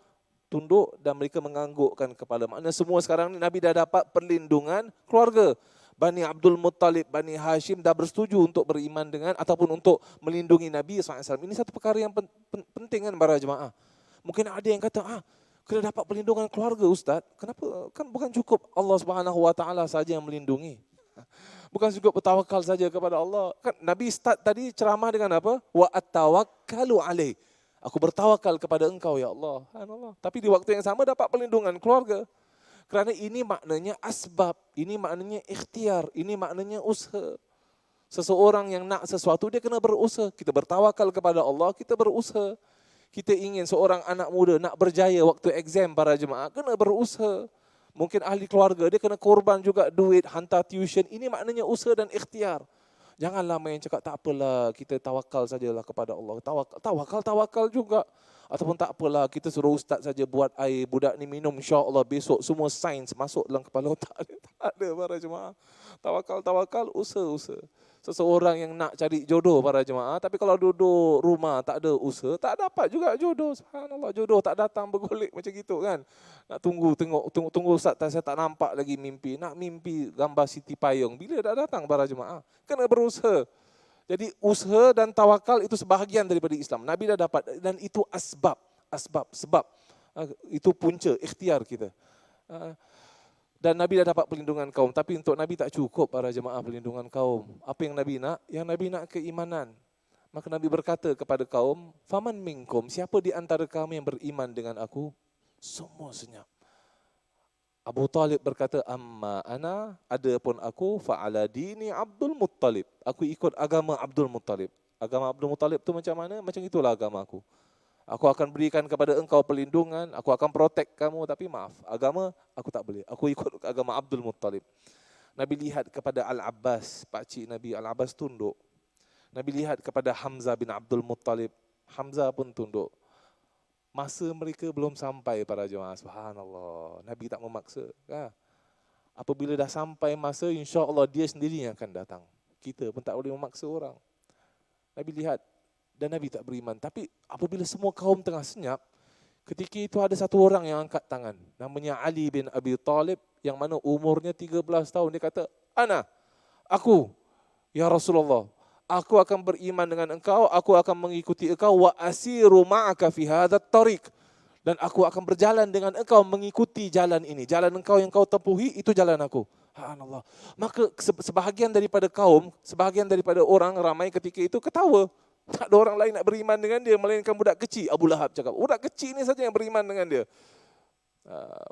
tunduk dan mereka menganggukkan kepala. Maknanya semua sekarang ni Nabi dah dapat perlindungan keluarga. Bani Abdul Muttalib, Bani Hashim dah bersetuju untuk beriman dengan ataupun untuk melindungi Nabi SAW. Ini satu perkara yang penting kan para jemaah. Mungkin ada yang kata, kena dapat perlindungan keluarga Ustaz. Kenapa? Kan bukan cukup Allah Subhanahu Wa Taala saja yang melindungi. Bukan cukup bertawakal saja kepada Allah. Kan Nabi start tadi ceramah dengan apa? Wa at-tawakkalu alaih. Aku bertawakal kepada engkau ya Allah. Tapi di waktu yang sama dapat perlindungan keluarga. Kerana ini maknanya asbab, ini maknanya ikhtiar, ini maknanya usaha. Seseorang yang nak sesuatu dia kena berusaha. Kita bertawakal kepada Allah, kita berusaha. Kita ingin seorang anak muda nak berjaya waktu exam para jemaah, kena berusaha. Mungkin ahli keluarga, dia kena korban juga duit, hantar tuition. Ini maknanya usaha dan ikhtiar. Janganlah main cakap, tak apalah, kita tawakal sajalah kepada Allah. Tawakal juga. Ataupun tak apalah, kita suruh ustaz saja buat air, budak ni minum, insya-Allah besok semua sains masuk dalam kepala otak dia. Tak ada para jemaah. Tawakal, usaha. Seseorang yang nak cari jodoh para jemaah, tapi kalau duduk rumah tak ada usaha, tak dapat juga jodoh. Subhanallah, jodoh tak datang bergolek macam gitu kan. Nak tunggu ustaz, saya tak nampak lagi mimpi. Nak mimpi gambar Siti Payung, bila dah datang para jemaah? Kena berusaha. Jadi usaha dan tawakal itu sebahagian daripada Islam. Nabi dah dapat dan itu sebab. Itu punca ikhtiar kita. Dan Nabi dah dapat perlindungan kaum. Tapi untuk Nabi tak cukup para jemaah perlindungan kaum. Apa yang Nabi nak? Yang Nabi nak keimanan. Maka Nabi berkata kepada kaum, faman minkum, siapa di antara kamu yang beriman dengan aku? Semua senyap. Abu Talib berkata, amma ana, adapun aku, fa'ala dini Abdul Muttalib. Aku ikut agama Abdul Muttalib. Agama Abdul Muttalib tu macam mana? Macam itulah agama aku. Aku akan berikan kepada engkau perlindungan, aku akan protect kamu, tapi maaf, agama aku tak boleh. Aku ikut agama Abdul Muttalib. Nabi lihat kepada Al-Abbas, pakcik Nabi, Al-Abbas tunduk. Nabi lihat kepada Hamzah bin Abdul Muttalib, Hamzah pun tunduk. Masa mereka belum sampai para jemaah, subhanallah. Nabi tak memaksa. Apabila dah sampai masa, insya-Allah dia sendiri yang akan datang. Kita pun tak boleh memaksa orang. Nabi lihat dan Nabi tak beriman. Tapi apabila semua kaum tengah senyap, ketika itu ada satu orang yang angkat tangan. Namanya Ali bin Abi Talib, yang mana umurnya 13 tahun. Dia kata, aku, ya Rasulullah. Aku akan beriman dengan engkau, aku akan mengikuti engkau, wa asiru ma'aka fi hadzal tariq. Dan aku akan berjalan dengan engkau mengikuti jalan ini. Jalan engkau yang kau tempuhi, itu jalan aku. Subhanallah. Maka sebahagian daripada kaum, sebahagian daripada orang ramai ketika itu ketawa. Tak ada orang lain nak beriman dengan dia, melainkan budak kecil. Abu Lahab cakap, budak kecil ni saja yang beriman dengan dia.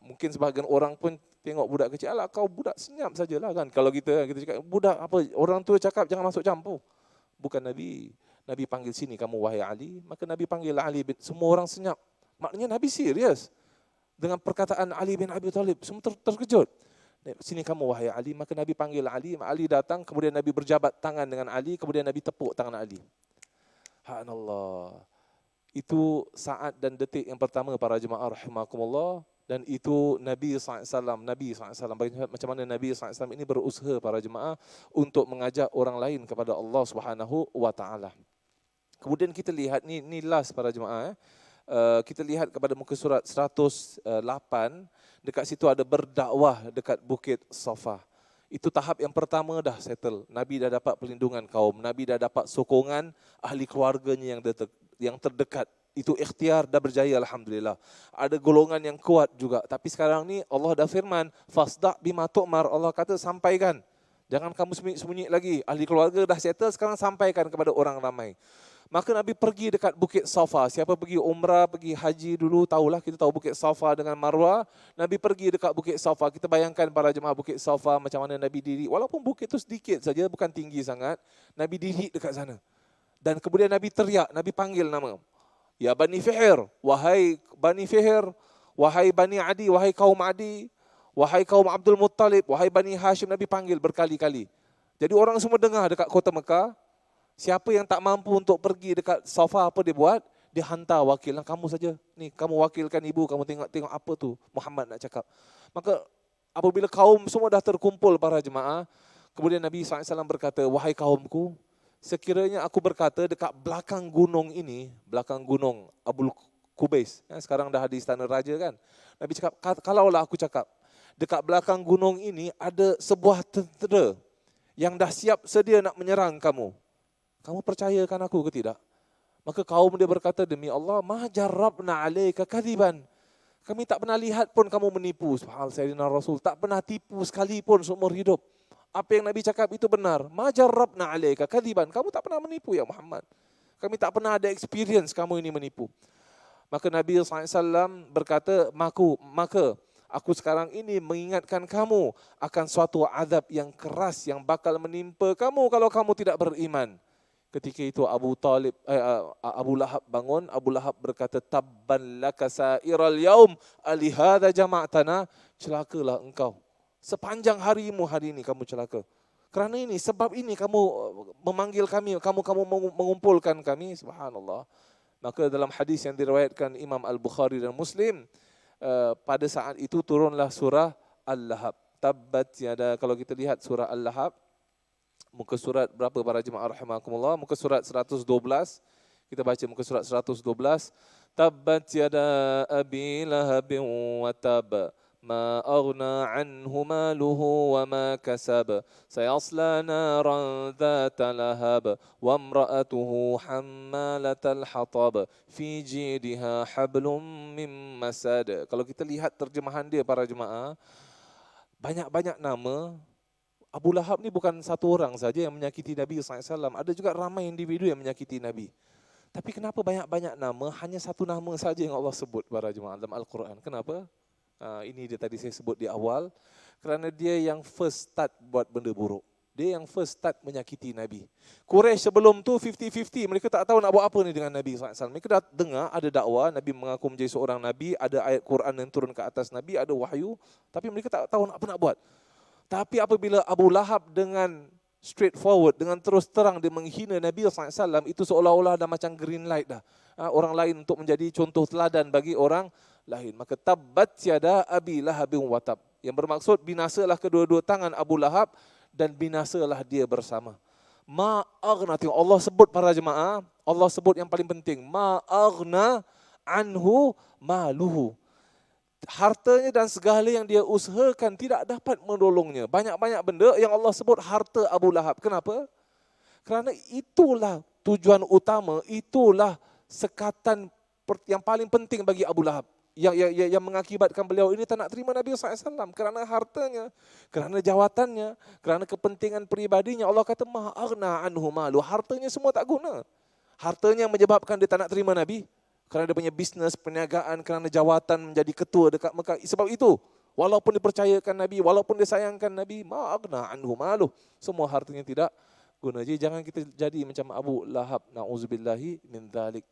Mungkin sebahagian orang pun tengok budak kecil, alah kau budak senyap sajalah kan. Kalau kita cakap, budak apa, orang tua cakap jangan masuk campur. Bukan Nabi. Nabi panggil sini kamu wahai Ali. Maka Nabi panggil Ali bin, semua orang senyap. Maknanya Nabi serius dengan perkataan Ali bin Abi Talib. Semua terkejut. Sini kamu wahai Ali. Maka Nabi panggil Ali. Ali datang. Kemudian Nabi berjabat tangan dengan Ali. Kemudian Nabi tepuk tangan Ali. Subhanallah. Itu saat dan detik yang pertama para jemaah rahimakumullah. Dan itu Nabi SAW, macam mana Nabi SAW ini berusaha para jemaah untuk mengajak orang lain kepada Allah Subhanahu Wa Taala. Kemudian kita lihat, ni last para jemaah. Kita lihat kepada muka surat 108, dekat situ ada berdakwah dekat Bukit Safa. Itu tahap yang pertama dah settle. Nabi dah dapat perlindungan kaum, Nabi dah dapat sokongan ahli keluarganya yang terdekat Itu ikhtiar, dah berjaya alhamdulillah. Ada golongan yang kuat juga. Tapi sekarang ni Allah dah firman, fasda' bima tu'mar. Allah kata sampaikan. Jangan kamu sembunyi-sembunyi lagi. Ahli keluarga dah settle, sekarang sampaikan kepada orang ramai. Maka Nabi pergi dekat Bukit Safa. Siapa pergi umrah, pergi haji dulu, tahulah, kita tahu Bukit Safa dengan Marwah. Nabi pergi dekat Bukit Safa. Kita bayangkan para jemaah Bukit Safa macam mana Nabi diri. Walaupun bukit itu sedikit saja, bukan tinggi sangat. Nabi diri dekat sana. Dan kemudian Nabi teriak, Nabi panggil nama. Ya Bani Fihr, wahai Bani Fihr, wahai Bani Adi, wahai kaum Adi, wahai kaum Abdul Muttalib, wahai Bani Hashim, Nabi panggil berkali-kali. Jadi orang semua dengar dekat kota Mekah. Siapa yang tak mampu untuk pergi dekat Safa, apa dia buat? Dia hantar wakil, kamu saja. Ni, kamu wakilkan ibu, kamu tengok apa tu Muhammad nak cakap. Maka apabila kaum semua dah terkumpul para jemaah, kemudian Nabi SAW berkata, wahai kaumku, sekiranya aku berkata dekat belakang gunung ini, belakang gunung Abul Kubais, sekarang dah ada istana raja kan. Nabi cakap, kalaulah aku cakap, dekat belakang gunung ini ada sebuah tentera yang dah siap sedia nak menyerang kamu. Kamu percayakan aku ke tidak? Maka kaum dia berkata, demi Allah, ma jarrabna alaika kadhiban. Kami tak pernah lihat pun kamu menipu. Subhanallah, Sayyidina Rasul tak pernah tipu sekalipun seumur hidup. Apa yang Nabi cakap itu benar. Ma jarrabna alaika kadhiban. Kamu tak pernah menipu ya Muhammad. Kami tak pernah ada experience kamu ini menipu. Maka Nabi SAW berkata, maka aku sekarang ini mengingatkan kamu akan suatu azab yang keras yang bakal menimpa kamu kalau kamu tidak beriman. Ketika itu Abu Lahab bangun. Abu Lahab berkata, tabban laka sa'iral yaum alihada jama'tana. Celakalah engkau. Sepanjang harimu hari ini kamu celaka. Kerana ini, sebab ini kamu memanggil kami, kamu mengumpulkan kami. Subhanallah. Maka dalam hadis yang diriwayatkan Imam Al-Bukhari dan Muslim, pada saat itu turunlah surah Al-Lahab. Tabbat yada, kalau kita lihat surah Al-Lahab, muka surat berapa para jemaah rahimakumullah? Muka surat 112. Kita baca muka surat 112. Tabbat yada abi lahabin wa tab. Ma aghna anhu maluhu wa ma kasab. Sayasla naran dhata lahab. Wa imra'atuhu hammalatal hatab. Fi jidha hablum min masad. Kalau kita lihat terjemahan dia para jemaah, banyak-banyak nama. Abu Lahab ni bukan satu orang saja yang menyakiti Nabi SAW. Ada juga ramai individu yang menyakiti Nabi. Tapi kenapa banyak-banyak nama, hanya satu nama saja yang Allah sebut para jemaah dalam Al-Quran. Kenapa? Ini dia tadi saya sebut di awal. Kerana dia yang first start buat benda buruk. Dia yang first start menyakiti Nabi. Quraisy sebelum tu 50-50. Mereka tak tahu nak buat apa ni dengan Nabi SAW. Mereka dah dengar ada dakwah, Nabi mengaku menjadi seorang Nabi, ada ayat Quran yang turun ke atas Nabi, ada wahyu. Tapi mereka tak tahu apa nak buat. Tapi apabila Abu Lahab dengan straightforward, dengan terus terang dia menghina Nabi SAW, itu seolah-olah dah macam green light dah. Orang lain untuk menjadi contoh teladan bagi orang lain. Maka tabbat yada abi lahabin wa tab. Yang bermaksud binasalah kedua-dua tangan Abu Lahab dan binasalah dia bersama. Ma aghna, tengok Allah sebut para jemaah, Allah sebut yang paling penting. Ma aghna anhu maluhu. Hartanya dan segala yang dia usahakan tidak dapat menolongnya. Banyak-banyak benda yang Allah sebut harta Abu Lahab. Kenapa? Kerana itulah tujuan utama, itulah sekatan yang paling penting bagi Abu Lahab. Yang mengakibatkan beliau ini tak nak terima Nabi SAW. Kerana hartanya, kerana jawatannya, kerana kepentingan peribadinya. Allah kata, ma aghna anhu malu. Hartanya semua tak guna. Hartanya yang menyebabkan dia tak nak terima Nabi. Kerana dia punya bisnes, perniagaan, kerana jawatan menjadi ketua dekat Mekah. Sebab itu, walaupun dipercayakan Nabi, walaupun disayangkan Nabi, ma'agna anhu maluh. Semua hartanya tidak guna. Jadi jangan kita jadi macam Abu Lahab. Na'udzubillahi min dhalik.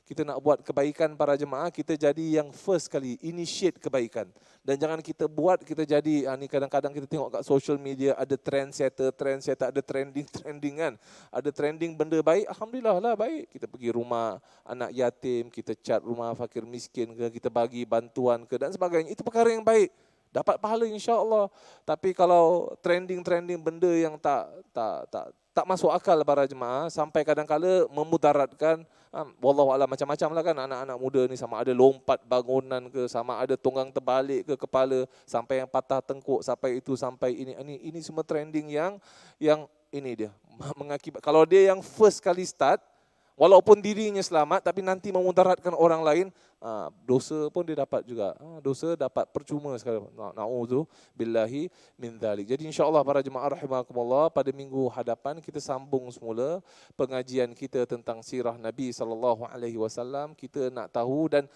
Kita nak buat kebaikan para jemaah, kita jadi yang first kali, initiate kebaikan. Dan jangan kita buat, kita jadi, ni kadang-kadang kita tengok kat social media, ada trendsetter, ada trending kan. Ada trending benda baik, Alhamdulillah lah baik. Kita pergi rumah anak yatim, kita cat rumah fakir miskin ke, kita bagi bantuan ke dan sebagainya. Itu perkara yang baik. Dapat pahala insya-Allah. Tapi kalau trending benda yang tak masuk akal para jemaah, sampai kadang-kala memudaratkan, wallahu a'lam, macam-macam lah kan anak-anak muda ni, sama ada lompat bangunan ke, sama ada tunggang terbalik ke kepala, sampai yang patah tengkuk, sampai itu, sampai ini semua trending yang ini dia mengakibat. Kalau dia yang first kali start, Walaupun dirinya selamat tapi nanti memudaratkan orang lain, dosa pun dia dapat juga. Dosa dapat percuma sekali. Na'udzu billahi min dzalik. Jadi insya-Allah para jemaah rahimakumullah, pada minggu hadapan kita sambung semula pengajian kita tentang sirah Nabi sallallahu alaihi wasallam. Kita nak tahu, dan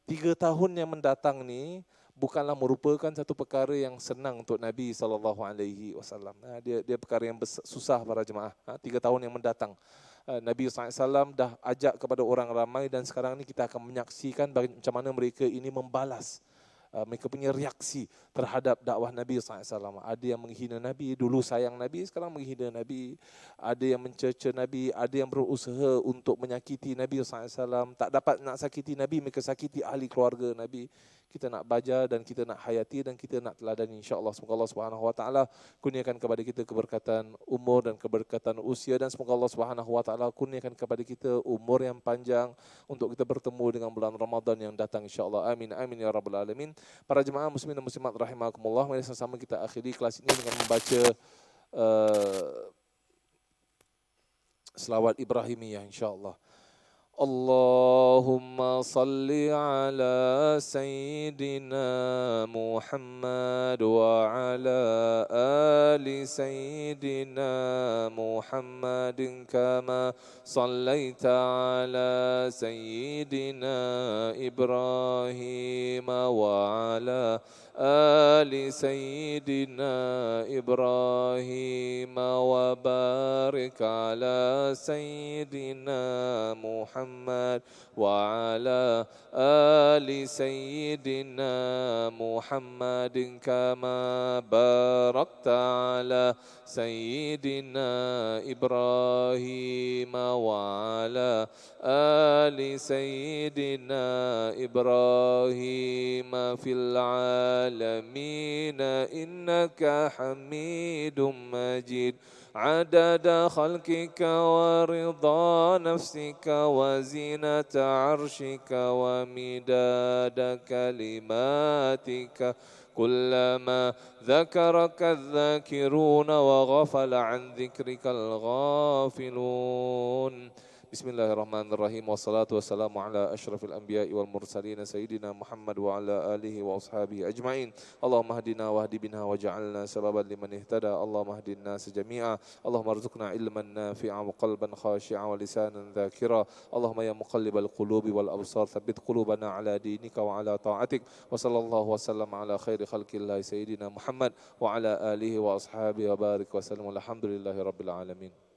3 tahun yang mendatang ni bukanlah merupakan satu perkara yang senang untuk Nabi sallallahu alaihi wasallam. Dia perkara yang susah para jemaah. 3 tahun yang mendatang. Nabi SAW dah ajak kepada orang ramai, dan sekarang ni kita akan menyaksikan macam mana mereka ini membalas. Mereka punya reaksi terhadap dakwah Nabi SAW. Ada yang menghina Nabi, dulu sayang Nabi, sekarang menghina Nabi. Ada yang mencerca Nabi, ada yang berusaha untuk menyakiti Nabi SAW. Tak dapat nak sakiti Nabi, mereka sakiti ahli keluarga Nabi. Kita nak baca dan kita nak hayati dan kita nak teladani, insya-Allah. Semoga Allah Subhanahu Wa Taala kurniakan kepada kita keberkatan umur dan keberkatan usia, dan semoga Allah Subhanahu Wa Taala kurniakan kepada kita umur yang panjang untuk kita bertemu dengan bulan Ramadan yang datang, insya-Allah. Amin amin ya rabbal alamin. Para jemaah muslimin dan muslimat rahimakumullah, mari sama-sama kita akhiri kelas ini dengan membaca selawat Ibrahimiyah, insya-Allah. Allahumma salli ala Sayyidina Muhammad wa ala ali Sayyidina Muhammadin kama sallaita ala Sayyidina Ibrahim wa ala آل سيدنا إبراهيم وبارك على سيدنا محمد وعلى آل سيدنا محمد كما باركت على سيدنا إبراهيم وعلى آل سيدنا إبراهيم في العالمين إنك حميد مجيد عدد خلقك ورضا نفسك وزينة عرشك ومداد كلماتك كلما ذكرك الذاكرون وغفل عن ذكرك الغافلون بسم الله الرحمن الرحيم والصلاة والسلام على أشرف الأنبياء والمرسلين سيدنا محمد وعلى آله وأصحابه أجمعين اللهم اهدنا واهد بنا وجعلنا سببا لمن اهتدى اللهم اهد الناس جميعا اللهم ارزقنا علما نافعا وقلبا خاشعا ولسانا ذاكرا اللهم يا مقلب القلوب والأبصار ثبت قلوبنا على دينك وعلى طاعتك وصلى الله وسلم على خير خلق الله سيدنا محمد وعلى آله وأصحابه وبارك وسلم والحمد لله رب العالمين.